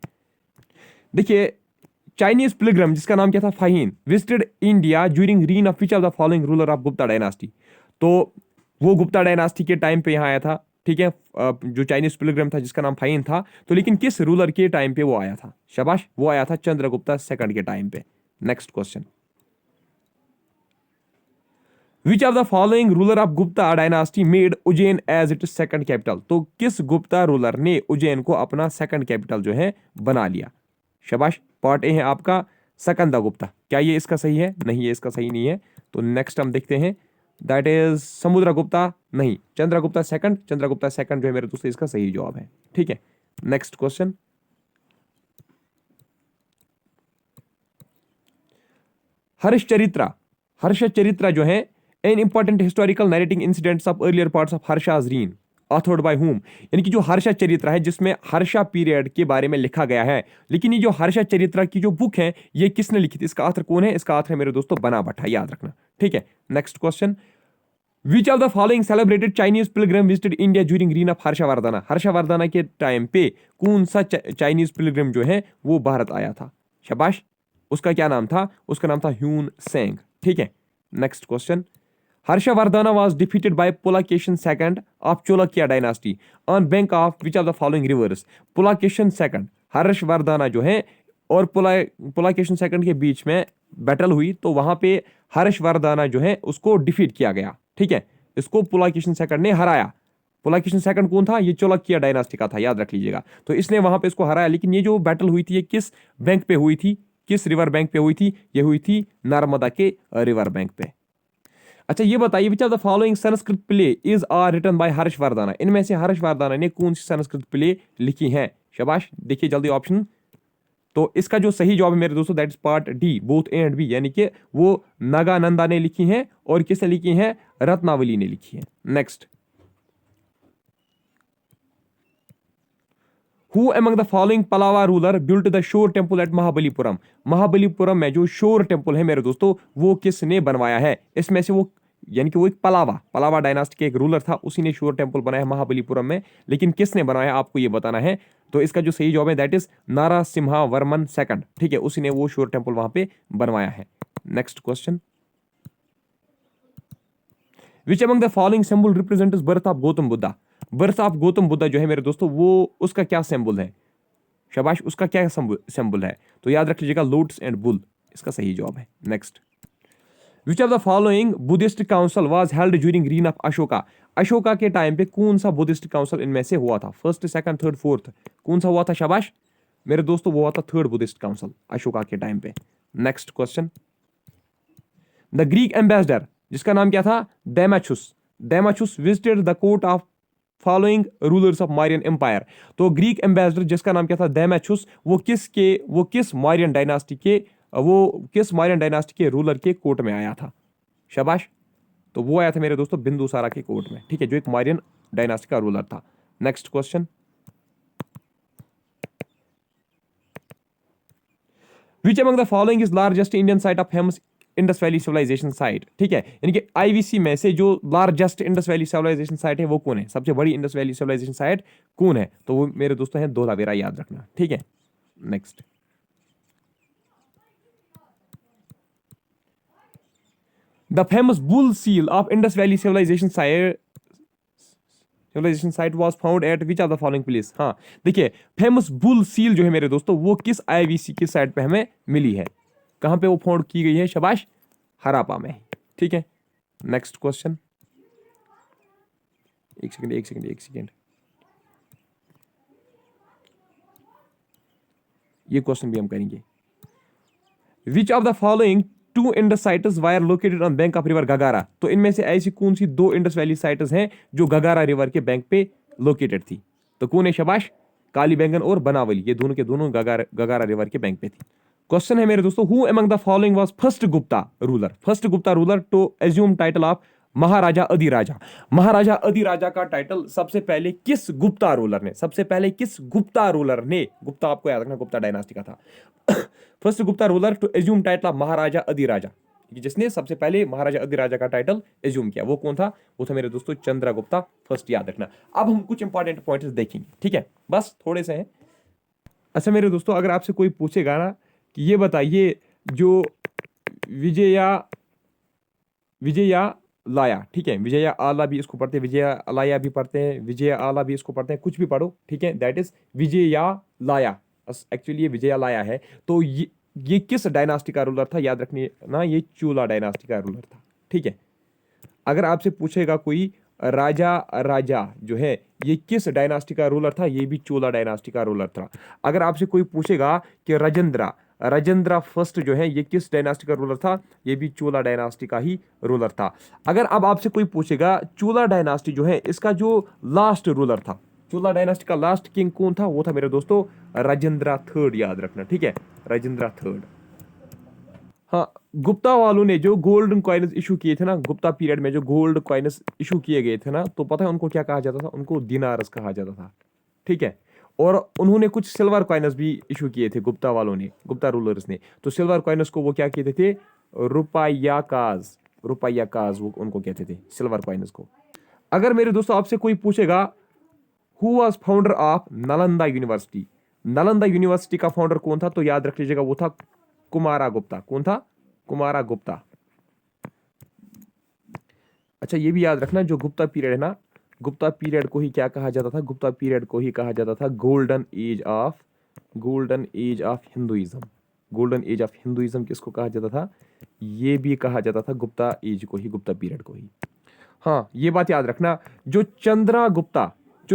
देखिए, चाइनीज पिलग्रिम जिसका नाम क्या था? Fahien, visited India during reign of which of the following ruler of Gupta dynasty? तो वो गुप्ता डायनास्टी के टाइम पे यहाँ आया था। ठीक है, जो चाइनीज पिलग्रिम था जिसका नाम फाहिन था, तो लेकिन किस रूलर के टाइम पे वो आया था? शाबाश, वो आया था चंद्रगुप्ता सेकंड के टाइम पे। Next question, which of the following ruler of Gupta dynasty made Ujjain as it second capital? तो किस गुप्ता रूलर ने उज्जैन को अपना सेकंड कैपिटल जो है बना लिया? शाबाश, पार्ट ए है आपका सकंदा गुप्ता। क्या ये इसका सही है? नहीं, ये इसका सही नहीं है। तो नेक्स्ट हम देखते हैं, दैट इज समुद्रगुप्ता, नहीं, चंद्रगुप्ता सेकंड। चंद्रगुप्ता सेकंड जो है मेरे दोस्तों इसका सही जवाब है। ठीक है, नेक्स्ट क्वेश्चन, हर्षचरित्र जो है an important historical narrating incidents of earlier parts of Harsha's reign authored by whom? यानी कि जो हर्षा चरित्र है जिसमें हर्षा पीरियड के बारे में लिखा गया है, लेकिन ये जो हर्षा चरित्र की जो बुक है ये किसने लिखी थी? इसका ऑथर कौन है? इसका ऑथर है मेरे दोस्तों बना भट्टा, याद रखना। ठीक है, next question, which of the following celebrated Chinese pilgrim visited India during reign of Harshavardhana? Harshavardhana के टाइम पे कौन सा चाइनीज पिलग्रिम जो है वो भारत आया था? शाबाश, उसका क्या नाम था? उसका नाम था ह्यून सेंग। ठीक है, next question, Harshavardhana was defeated by Pulakeshin II of Cholakya dynasty on bank of which of the following rivers? Pulakeshin second, Harshavardhana जो है और पुलाकेशन सेकंड के बीच में बैटल हुई, तो वहां पे हर्षवर्धना जो है उसको डिफीट किया गया। ठीक है, इसको पुलाकेशन सेकंड ने हराया। पुलाकेशन सेकंड कौन था? ये चोलकिया डायनास्टी का था, याद रख लीजिएगा। तो इसने वहां पे इसको हराया, लेकिन ये जो बैटल हुई थी ये किस बैंक पे हुई थी? किस रिवर बैंक पे हुई थी? ये हुई थी नर्मदा के रिवर बैंक पे। अच्छा, ये बताइए, which of the following Sanskrit play is are written by Harshavardhana? इनमें से हर्षवर्धना ने कौन सी संस्कृत प्ले लिखी है? शाबाश, देखिए जल्दी ऑप्शन। तो इसका जो सही जवाब है मेरे दोस्तों that is part D, both A and B, यानी कि वो नागानंदा ने लिखी है और किसने लिखी है? रत्नावली ने लिखी है। Next, who among the following Pallava ruler built the shore temple at Mahabalipuram? Mahabalipuram में जो शोर टेम्पल है मेरे दोस्तों वो किसने बनवाया है? इसमें से वो, यानी कि वो एक पलावा डायनास्टी के एक रूलर था, उसी ने शोर टेम्पल बनाया महाबलीपुरम में, लेकिन किसने बनाया आपको ये बताना है। तो इसका जो सही जवाब है दैट इज नारासिम्हावर्मन सेकंड। ठीक है, उसी ने वो शोर टेम्पल वहां पे बनवाया है। Next question, which among the following symbol represents birth of Gautam Buddha? Birth of Gautam Buddha जो है मेरे दोस्तों वो उसका क्या सिंबल है? शाबाश, उसका क्या सिंबल है? तो याद रख लीजिएगा लोटस एंड बुल, इसका सही जवाब है। Next, which of the following Buddhist council was held during reign of Ashoka? Ashoka के टाइम पे कौन सा बुद्धिस्ट काउंसिल इनमें से हुआ था? फर्स्ट, सेकंड, थर्ड, फोर्थ, कौन सा हुआ था? शाबाश मेरे दोस्तों, वो हुआ था थर्ड बुद्धिस्ट काउंसिल अशोका के टाइम पे। Next question, the Greek ambassador जिसका नाम क्या था? Deimachus visited the court of following rulers of Mauryan empire? तो ग्रीक एम्बेसडर जिसका नाम क्या था? डेमाचुस, वो किस मारियन डायनास्टी के रूलर के कोर्ट में आया था? शाबाश, तो वो आया था मेरे दोस्तों बिंदुसारा के कोर्ट में। ठीक है, जो एक मारियन डायनास्टी का रूलर था। Next question, which among the following is largest Indian site of famous Indus valley civilization site, ठीक है, यानी कि आईवीसी में से जो largest Indus valley civilization site है वो कौन है, सबसे बड़ी इंडस वैली सिविलाइजेशन साइट कौन है, तो वो मेरे दोस्तों है धोलावीरा, याद रखना, ठीक है। Next, the famous bull seal of Indus valley civilization site was found at which of the following place. हाँ देखिए, फेमस बुल सील जो है मेरे दोस्तों वो किस आईवीसी की साइट पे हमें मिली है, कहां पे वो फाउंड की गई है, शाबाश, हरापा में, ठीक है। नेक्स्ट क्वेश्चन, एक सेकंड, ये क्वेश्चन भी हम करेंगे। Which of the following two Indus sites were located on bank of river Ghaggar, तो इनमें से ऐसी कौन सी दो इंडस वैली साइट्स हैं जो गगारा रिवर के बैंक पे लोकेटेड थी, तो कौन है, शाबाश, काली बैंगन और बनावली, ये दोनों के दोनों गगारा रिवर के बैंक पे थी। क्वेश्चन है मेरे दोस्तों, who among the following was first Gupta ruler to assume title of Maharaja Adhiraja. Maharaja Adhiraja का टाइटल सबसे पहले किस गुप्ता रूलर ने, गुप्ता आपको याद रखना, गुप्ता डायनास्टी का था। First Gupta ruler to assume title of Maharaja Adhiraja, जिसने सबसे पहले महाराजा अधिराजा का टाइटल एज्यूम किया, वो कौन था, वो था मेरे दोस्तों चंद्रगुप्ता फर्स्ट, याद रखना। अब हम कुछ इंपॉर्टेंट पॉइंट्स देखेंगे, ठीक है, बस थोड़े से हैं। अच्छा मेरे दोस्तों, अगर आपसे कोई पूछेगा ना कि ये बताइए जो विजया लाया, ठीक है, विजया आला भी इसको पढ़ते हैं, विजया अलाया भी पढ़ते हैं, विजया आला भी इसको पढ़ते हैं, कुछ भी पढ़ो, ठीक है, दैट इज विजया लाया, एक्चुअली ये विजया लाया है। तो ये किस डायनास्टी का रूलर था, याद रखनी ना, ये चोला डायनास्टी का रूलर था, ठीक है। अगर आपसे पूछेगा कोई राजा जो है ये किस डायनास्टी का रूलर था, ये भी चोला डायनास्टी का रूलर था। अगर आपसे कोई पूछेगा कि राजेंद्रा फर्स्ट जो है ये किस डायनास्टी का रूलर था, ये भी चोला डायनास्टी का ही रूलर था। अगर अब आपसे कोई पूछेगा चोला डायनास्टी जो है इसका जो लास्ट रूलर था, चोला डायनास्टी का लास्ट किंग कौन था, वो था मेरे दोस्तों राजेंद्रा थर्ड, याद रखना, ठीक है, राजेंद्रा थर्ड। हाँ, गुप्ता वालों ने जो गोल्डन कॉइन्स इशू किए थे ना, गुप्ता पीरियड में जो गोल्ड कॉइन्स इशू किए गए थे ना, तो पता है उनको क्या कहा जाता था, उनको दिनारस कहा जाता था, ठीक है। और उन्होंने कुछ सिल्वर कॉइन्स भी इशू किए थे गुप्ता वालों ने, गुप्ता रूलर्स ने, तो सिल्वर कॉइन्स को वो क्या कहते थे, रुपया काज वो उनको कहते थे, सिल्वर कॉइन्स को। अगर मेरे दोस्तों आपसे कोई पूछेगा who was founder of Nalanda university का फाउंडर कौन था, तो याद रख लीजिएगा वो था कुमारा गुप्ता। कौन था, कुमारा गुप्ता। अच्छा ये भी याद रखना, जो गुप्ता पीरियड है ना, गुप्ता पीरियड को ही क्या कहा जाता था, गुप्ता पीरियड को ही कहा जाता था golden age of Hinduism. Golden age of Hinduism किसको कहा जाता था, ये भी कहा जाता था गुप्ता एज को ही, गुप्ता पीरियड को ही। हाँ ये बात याद रखना, जो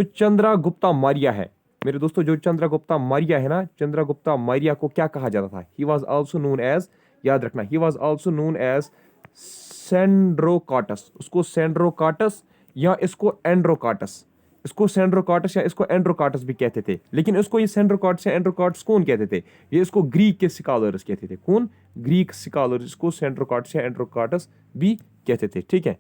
चंद्रगुप्ता मौर्य है मेरे दोस्तों, जो चंद्रगुप्ता मौर्य है ना, चंद्रगुप्ता मौर्य को क्या कहा जाता था, he was also known as, याद रखना, he was also known as Sandrocottus. उसको सेंड्रोकाटस या इसको एंड्रोकाटस, इसको सेंड्रोकाटस या इसको एंड्रोकाटस भी कहते थे, लेकिन इसको ये सेंड्रोकाटस या एंड्रोकाटस कौन कहते थे, ये इसको ग्रीक के स्कॉलर्स कहते थे। कौन, ग्रीक स्कॉलर्स इसको सेंड्रोकाटस या एंड्रोकाटस भी कहते थे, ठीक है।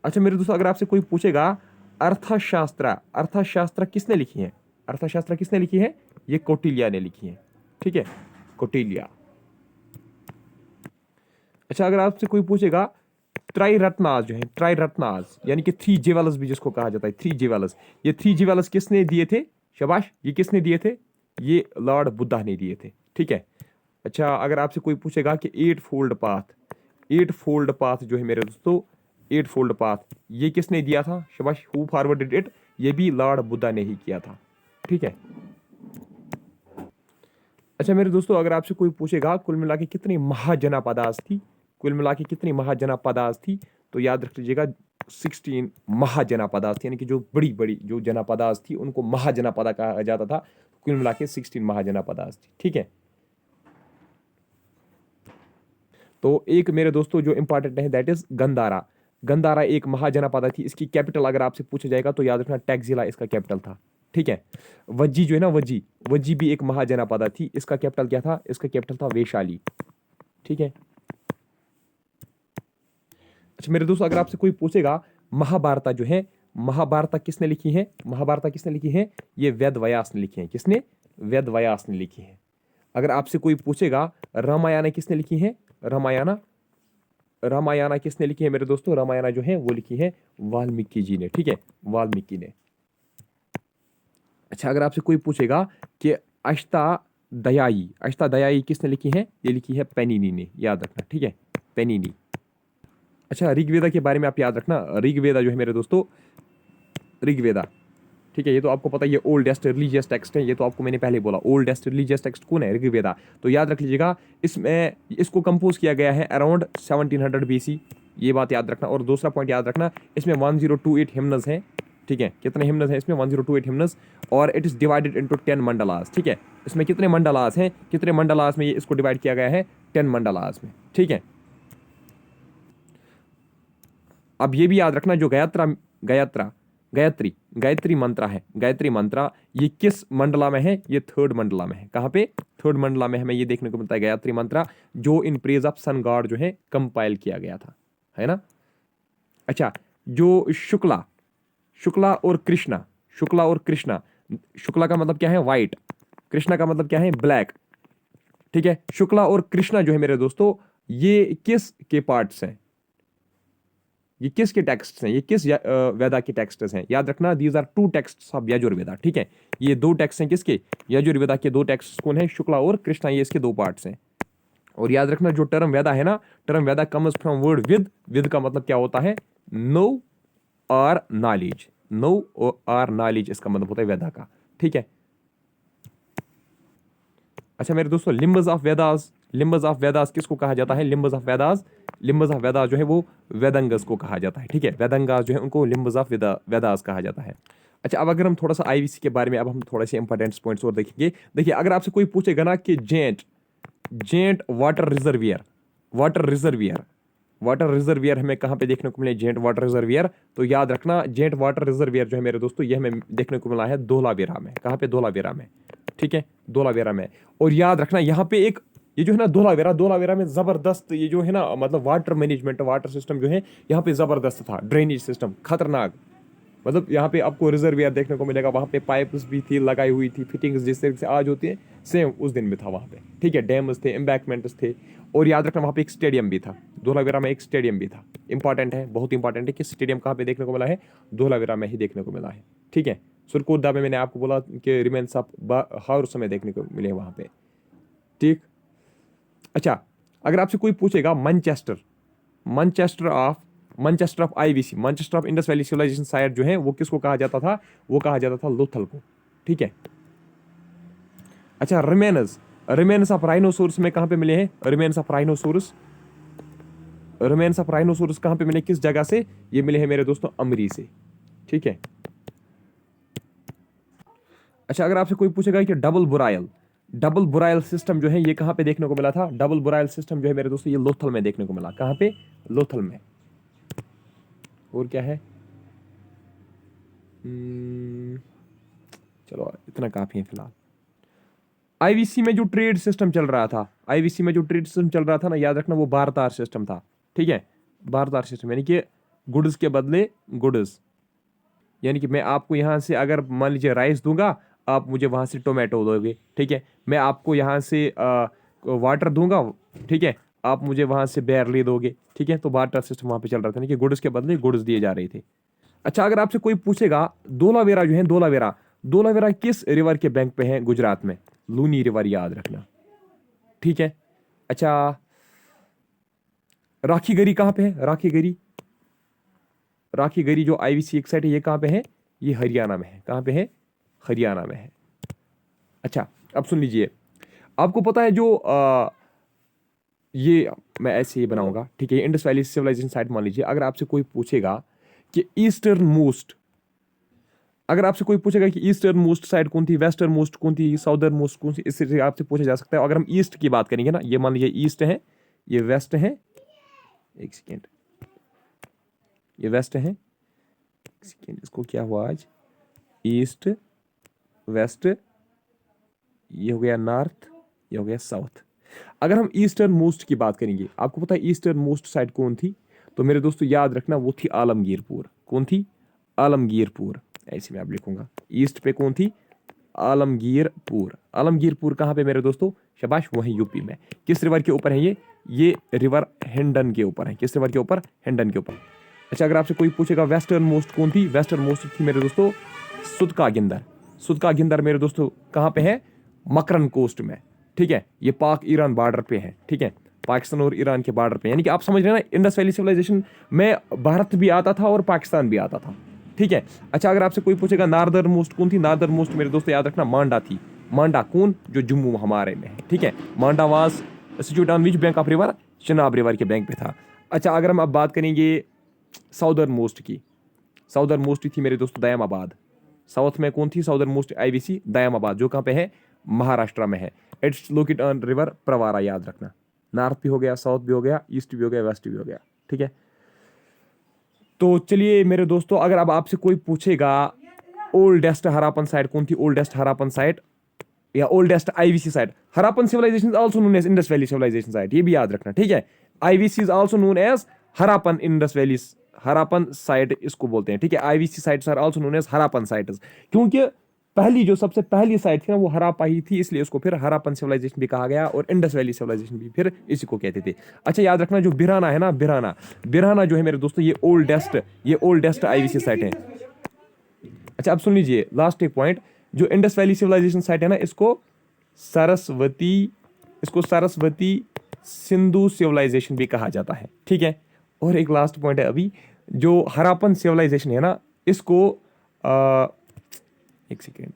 अच्छा मेरे दोस्तों, अगर आपसे कोई पूछेगा अर्थशास्त्र किसने लिखी है, अर्थशास्त्र किसने लिखी है, ये कौटिल्य ने लिखी है, ठीक है, कौटिल्य। अच्छा अगर आपसे कोई पूछेगा ट्राइरत्नास जो है, ट्राइरत्नास यानी कि थ्री जेवल्स भी जिसको कहा जाता है, थ्री जेवल्स, ये थ्री जेवल्स किसने दिए थे, शाबाश, ये किसने दिए थे, ये लॉर्ड बुद्धा ने दिए थे, ठीक है। अच्छा अगर आपसे कोई पूछेगा कि एट फोल्ड पाथ जो है मेरे दोस्तों, एट फोल्ड पाथ ये किसने दिया था, शाबाश, हु फॉरवर्डेड इट, ये भी लॉर्ड बुद्धा ने ही किया था, ठीक है। अच्छा मेरे दोस्तों, अगर आपसे कोई पूछेगा कुल मिला के कितनी महाजनापदास थी, तो याद रख लीजिएगा 16 महाजनापदास थी, यानी कि जो बड़ी बड़ी जो जनापदास थी उनको महाजनापदा कहा जाता था। कुल मिला के 16 महाजनापदास थी, ठीक है। तो एक मेरे दोस्तों जो इंपॉर्टेंट है दैट इज गंधारा एक महाजनापदा थी। इसकी कैपिटल अगर आपसे पूछा जाएगा तो याद रखना टैक्जिला इसका कैपिटल था, ठीक है। वज्जी जो है ना, वज्जी भी एक महाजनापदा थी, इसका कैपिटल क्या था, इसका कैपिटल था वैशाली, ठीक है। अच्छा मेरे दोस्तों, अगर आपसे कोई पूछेगा महाभारत जो है, महाभारत किसने लिखी है, ये वेद व्यास ने लिखी है। किसने, वेद व्यास ने लिखी है। अगर आपसे कोई पूछेगा रामायण किसने लिखी है, रामायण रामायण किसने लिखी है मेरे दोस्तों, रामायण जो है वो लिखी है वाल्मीकि जी ने, ठीक है, वाल्मीकि ने। अच्छा, अगर आपसे कोई पूछेगा कि अष्टाध्यायी, अष्टाध्यायी किसने लिखी है, ये लिखी है पैनिनी ने, याद रखना, ठीक है, पैनिनी। अच्छा, ऋग्वेदा के बारे में आप याद रखना, ऋग्वेदा जो है मेरे दोस्तों, ऋग्वेदा, ठीक है, ये तो आपको पता है, ये ओल्डेस्ट रिलीजियस टेक्स्ट है, ये तो आपको मैंने पहले बोला, ओल्डेस्ट रिलीजियस टेक्स्ट कौन है, ऋग्वेदा। तो याद रख लीजिएगा, इसमें इसको कंपोज किया गया है अराउंड 1700 बीसी, ये बात याद रखना। और दूसरा पॉइंट याद रखना, इसमें 1028 हिम्नस हैं, ठीक है, कितने हिम्नस हैं इसमें, 1028 हिम्नस, और इट इज डिवाइडेड इनटू 10 मंडलास, ठीक है। इसमें कितने मंडलास हैं, कितने मंडलास में ये इसको डिवाइड किया गया है, 10 मंडलास में, ठीक है। अब ये भी याद रखना, जो गायत्री मंत्रा है, गायत्री मंत्रा, ये किस मंडला में है, ये थर्ड मंडला में है। कहाँ पे, थर्ड मंडला में हमें ये देखने को मिलता है गायत्री मंत्रा, जो in praise of sun god जो है कंपाइल किया गया था, है ना। अच्छा, जो शुक्ला और कृष्णा, शुक्ला और कृष्णा, शुक्ला का मतलब क्या है, व्हाइट, कृष्णा का मतलब क्या है, ब्लैक, ठीक है। शुक्ला और कृष्णा जो है मेरे दोस्तों, ये किस के पार्ट्स हैं, ये किसके टेक्स्ट हैं, ये किस वेदा के टेक्स्ट हैं, याद रखना, these are 2 text of Yajurveda, ठीक है। ये 2 टेक्स्ट हैं किसके, यजुर्वेदा के 2 टेक्स्ट कौन है, शुक्ला और कृष्णा, ये इसके 2 पार्ट्स हैं। और याद रखना, जो टर्म वेदा है ना, term Veda comes from word with का मतलब क्या होता है, नो और नॉलेज, नो और नॉलेज, इसका मतलब होता है वेदा का, ठीक है। अच्छा मेरे दोस्तों, limbs of Vedas, limbs of Vedas किसको कहा जाता है, limbs of Vedas, limbs of Vedas जो है वो वेदंगस को कहा जाता है, ठीक है, वेदंगास जो है उनको लिम्बस ऑफ वेदास कहा जाता है। अच्छा, अब अगर हम थोड़ा सा आईवीसी के बारे में, अब हम थोड़े से इंपॉर्टेंट पॉइंट्स और देखेंगे। देखिए, अगर आपसे कोई पूछेगा ना कि giant, giant water reservoir, water reservoir, water reservoir हमें कहाँ पे देखने को मिले, जेंट वाटर रिजर्वियर, तो याद रखना, जेंट वाटर रिजर्वियर जो है मेरे दोस्तों, ये हमें देखने को मिला है धोलावीरा में। कहाँ पे, धोलावीरा में, ठीक है, धोलावीरा में। और याद रखना, यहाँ पे एक, ये जो है ना धोलावीरा, धोलावीरा में जबरदस्त ये जो है ना, मतलब वाटर मैनेजमेंट, वाटर सिस्टम जो है यहाँ पे जबरदस्त था, ड्रेनेज सिस्टम खतरनाक, मतलब यहाँ पे आपको रिजर्वियर देखने को मिलेगा, वहाँ पे पाइप्स भी थी लगाई हुई थी, फिटिंग्स जिस तरीके से आज होती है सेम उस दिन भी था वहाँ पे, ठीक है, डैम्स थे, एम्बैकमेंट्स थे। और याद रखना, वहाँ पे एक स्टेडियम भी था, धोलावीरा में एक स्टेडियम भी था, इंपॉर्टेंट है, बहुत इंपॉर्टेंट है कि स्टेडियम कहाँ पे देखने को मिला है, धोलावीरा में ही देखने को मिला है, ठीक है। सुरकोदा में मैंने आपको बोला कि रिमेन्स ऑफ हाउस में देखने को मिले वहाँ पे, ठीक। अच्छा, अगर आपसे कोई पूछेगा Manchester, Manchester of IVC, Manchester of Indus valley civilization site जो है वो किसको कहा जाता था, वो कहा जाता था लोथल को, ठीक है। अच्छा, रिमेन्स ऑफ राइनोसोरस में कहां पे मिले हैं, remains of rhinoceros, remains of rhinoceros कहां पे मिले, किस जगह से, ये मिले हैं मेरे दोस्तों अमरी से, ठीक है। अच्छा, अगर आपसे कोई पूछेगा कि डबल बुराइल सिस्टम जो है ये कहां पे देखने को मिला था, डबल बुराइल सिस्टम जो है मेरे दोस्तों ये लोथल में देखने को मिला, कहां पे, लोथल में। और क्या है, चलो इतना काफी है फिलहाल। आईवीसी में जो ट्रेड सिस्टम चल रहा था, आईवीसी में जो ट्रेड सिस्टम चल रहा था ना, याद रखना वो बारदार सिस्टम था, ठीक है, बारदार सिस्टम, यानी कि गुड्स के बदले गुड्स, यानी कि मैं आपको यहाँ से अगर मान लीजिए राइस दूंगा, आप मुझे वहाँ से टोमेटो दोगे, ठीक है, मैं आपको यहाँ से वाटर दूंगा, ठीक है, आप मुझे वहाँ से बैरली दोगे, ठीक है। तो बारदार सिस्टम वहाँ पे चल रहा था, यानी कि गुड्स के बदले गुड्स दिए जा रहे थे। अच्छा, अगर आपसे कोई पूछेगा धोलावीरा जो है, धोलावीरा किस रिवर के बैंक पे है, गुजरात में, लूनी रिवर, याद रखना, ठीक है। अच्छा, राखीगढ़ी कहाँ पे है, राखीगढ़ी जो आईवीसी एक साइड है, ये कहाँ पे है, ये हरियाणा में है, कहाँ पे है, हरियाणा में है। अच्छा, अब सुन लीजिए, आपको पता है जो ये मैं ऐसे ही बनाऊंगा, ठीक है, इंडस वैली सिविलाइजेशन साइट मान लीजिए, अगर आपसे कोई पूछेगा कि ईस्टर्न मोस्ट, अगर आपसे कोई पूछेगा कि ईस्टर्न मोस्ट साइड कौन थी, वेस्टर्न मोस्ट कौन थी, साउदर्न मोस्ट कौन सी, इससे आपसे पूछा जा सकता है। अगर हम ईस्ट की बात करेंगे ना, ये मान लीजिए ईस्ट है, ये वेस्ट है, एक सेकेंड, ये वेस्ट है, एक सेकेंड, इसको क्या हुआ आज, ईस्ट वेस्ट, ये हो गया नॉर्थ, ये हो गया साउथ। अगर हम ईस्टर्न मोस्ट की बात करेंगे, आपको पता है ईस्टर्न मोस्ट साइड कौन थी, तो मेरे दोस्तों याद रखना वो थी आलमगीरपुर, कौन थी, आलमगीरपुर, ऐसे में आप लिखूंगा, ईस्ट पे कौन थी, आलमगीरपुर। आलमगीरपुर कहाँ पे मेरे दोस्तों? शाबाश, वहीं यूपी में। किस रिवर के ऊपर है ये रिवर हिंडन के ऊपर है। किस रिवर के ऊपर? हिंडन के ऊपर। अच्छा, अगर आपसे कोई पूछेगा वेस्टर्न मोस्ट कौन थी? वेस्टर्न मोस्ट थी मेरे दोस्तों सुदका गिंदर। सुदका गिंदर मेरे दोस्तों कहाँ पे है? मकरन कोस्ट में। ठीक है, ये पाक ईरान बॉर्डर पे है। ठीक है, पाकिस्तान और ईरान के बॉर्डर पे, यानी कि आप समझ रहे हैं ना, इंडस वैली सिविलाइजेशन में भारत भी आता था और पाकिस्तान भी आता था। ठीक है। अच्छा, अगर आपसे कोई पूछेगा नार्दर्न मोस्ट कौन थी? नार्दर्न मोस्ट मेरे दोस्तों याद रखना मांडा थी। मांडा कौन? जो जम्मू हमारे में है। ठीक है, Manda was situated on which bank of river? Chenab river के बैंक पे था। अच्छा, अगर हम अब बात करेंगे साउदर्न मोस्ट की, साउदर्न मोस्ट थी मेरे दोस्तों दयामाबाद। साउथ में कौन थी साउदर्न मोस्ट? आईवीसी दयामाबाद, जो कहाँ पे है? महाराष्ट्र में है। It's located on river Pravara, याद रखना। नॉर्थ भी हो गया, साउथ भी हो गया, ईस्ट भी हो गया, वेस्ट भी हो गया। ठीक है, तो चलिए मेरे दोस्तों, अगर अब आपसे कोई पूछेगा ओल्डेस्ट हरापन साइट कौन थी? ओल्डेस्ट हरापन साइट या oldest IVC site. Harappan civilization also known as Indus valley civilization site, ये भी याद रखना। ठीक है, IVC is also known as Harappan Indus valley, Harappan site इसको बोलते हैं। ठीक है, IVC sites are also known as Harappan sites, क्योंकि पहली जो सबसे पहली साइट थी ना वो हरापा ही थी, इसलिए उसको फिर हरापन सिविलाइजेशन भी कहा गया और इंडस वैली सिविलाइजेशन भी फिर इसी को कहते थे। अच्छा, याद रखना जो बिराना है ना, बिराना, बिराना जो है मेरे दोस्तों ये ओल्डेस्ट आईवीसी साइट है। अच्छा, अब सुन लीजिए लास्ट एक पॉइंट, जो इंडस वैली सिविलाइजेशन साइट है ना, इसको सरस्वती सिंधु सिविलाइजेशन भी कहा जाता है। ठीक है, और एक लास्ट पॉइंट है अभी, जो हरापन सिविलाइजेशन है ना, इसको एक सेकेंड,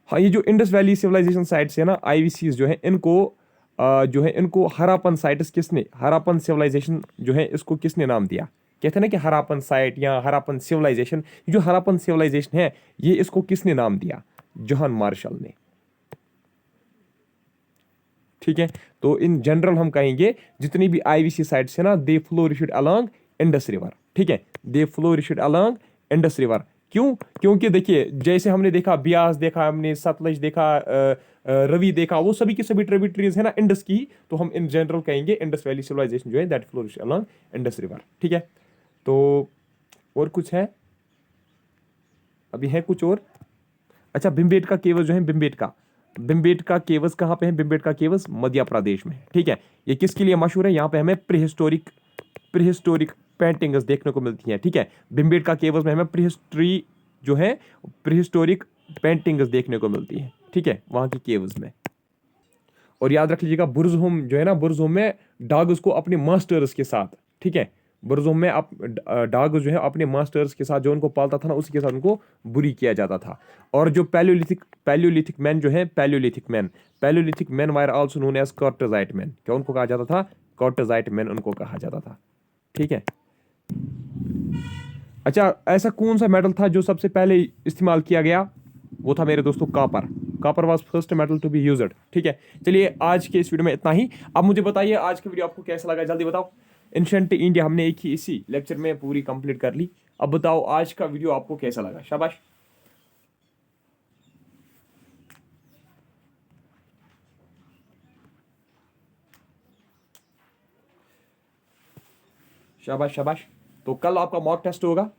हाँ, ये जो इंडस वैली सिविलाइजेशन साइट्स है ना, आईवीसी जो है, इनको हरापन साइट्स किसने, हरापन सिविलाइजेशन जो है इसको किसने नाम दिया? कहते हैं ना कि हरापन साइट या हरापन सिविलाइजेशन, जो हरापन सिविलाइजेशन है ये इसको किसने नाम दिया? जॉन मार्शल ने। ठीक है, तो इन जनरल हम कहेंगे जितनी भी आईवीसी साइट्स है ना, दे फ्लोरिशड अलोंग इंडस रिवर। ठीक है, दे फ्लोरिशड अलोंग इंडस रिवर। क्यों? क्योंकि देखिए, जैसे हमने देखा ब्यास देखा, हमने सतलज देखा, रवि देखा, वो सभी की सभी ट्रिब्यूटरीज है ना इंडस की, तो हम इन जनरल कहेंगे इंडस वैली सिविलाइजेशन जो है that flourish along Indus river. ठीक है, तो और कुछ है? अभी है कुछ और? अच्छा, भिमबेटका केव्स जो है, भिमबेटका केव्स कहाँ पे है? भिमबेटका केव्स मध्य प्रदेश में है। ठीक है, ये किसके लिए मशहूर है? यहाँ पे हमें प्रीहिस्टोरिक पेंटिंग्स देखने को मिलती हैं। ठीक है, भिमबेटका केव्स में हमें प्रीहिस्टोरिक पेंटिंग्स देखने को मिलती हैं। ठीक है, वहाँ की केव्स में। और याद रख लीजिएगा बुर्जहोम जो है ना, बुर्जहोम में डॉग्स को अपने मास्टर्स के साथ, ठीक है, बुर्जहोम में आप डॉग जो है अपने मास्टर्स के साथ जो उनको पालता था ना, उसी के साथ उनको बुरी किया जाता था। और जो पैलियोलिथिक मैन जो है, palaeolithic man were also known as quartzite man. क्या उनको कहा जाता था? कॉर्टोजाइट मैन उनको कहा जाता था। ठीक है। अच्छा, ऐसा कौन सा मेटल था जो सबसे पहले इस्तेमाल किया गया? वो था मेरे दोस्तों copper was first metal to be used. ठीक है, चलिए आज के इस वीडियो में इतना ही। अब मुझे बताइए आज का वीडियो आपको कैसा लगा, जल्दी बताओ। एंशिएंट इंडिया हमने एक ही इसी लेक्चर में पूरी कंप्लीट कर ली। अब बताओ आज का वीडियो आपको कैसा लगा? शाबाश। शाबाश शाबाश। तो कल आपका मॉक टेस्ट होगा।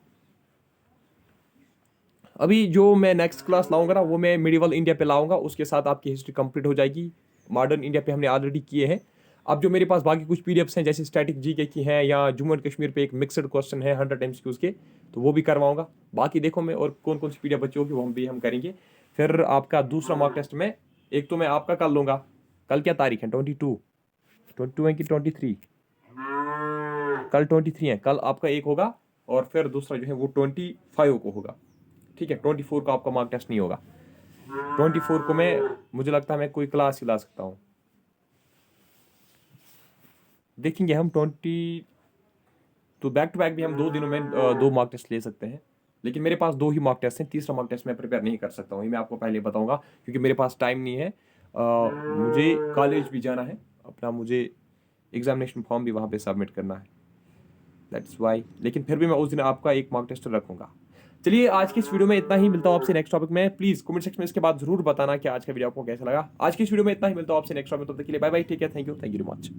अभी जो मैं नेक्स्ट क्लास लाऊंगा ना, वो मैं मिडिवल इंडिया पे लाऊंगा, उसके साथ आपकी हिस्ट्री कंप्लीट हो जाएगी। मॉडर्न इंडिया पे हमने ऑलरेडी किए हैं। अब जो मेरे पास बाकी कुछ पीडीएफ्स हैं, जैसे स्टैटिक जीके की हैं, या जम्मू एंड कश्मीर पे एक मिक्सड क्वेश्चन है 100 MCQs के, तो वो भी करवाऊंगा। बाकी देखो मैं और कौन कौन सी पीडीएफ बची होगी वो हम करेंगे। फिर आपका दूसरा मॉक टेस्ट में एक तो मैं आपका कल लूंगा। कल क्या तारीख है? 22 है कि 23? कल 23 है। कल आपका एक होगा और फिर दूसरा जो है वो 25 को होगा। ठीक है, 24 को आपका मॉक टेस्ट नहीं होगा। 24 को मुझे लगता है मैं कोई क्लास ही ला सकता हूँ। देखेंगे हम 20 तो बैक टू बैक भी हम 2 दिनों में 2 मॉक टेस्ट ले सकते हैं। लेकिन मेरे पास 2 ही मॉक टेस्ट हैं, तीसरा मॉक टेस्ट मैं प्रिपेयर नहीं कर सकता हूँ, ये मैं आपको पहले बताऊंगा, क्योंकि मेरे पास टाइम नहीं है। मुझे कॉलेज भी जाना है अपना, मुझे एग्जामिनेशन फॉर्म भी वहाँ पे सबमिट करना है, दैट्स वाई। लेकिन फिर भी मैं उस दिन आपका एक मॉक टेस्ट रखूंगा। चलिए आज की इस वीडियो में इतना ही। मिलता हूँ आपसे नेक्स्ट टॉपिक में। प्लीज कमेंट सेक्शन में इसके बाद जरूर बताना कि आज का वीडियो आपको कैसा लगा। आज की इस वीडियो में इतना ही। मिलता हूँ आपसे नेक्स्ट टॉपिक, तब तक के लिए bye bye, take care, thank you very much.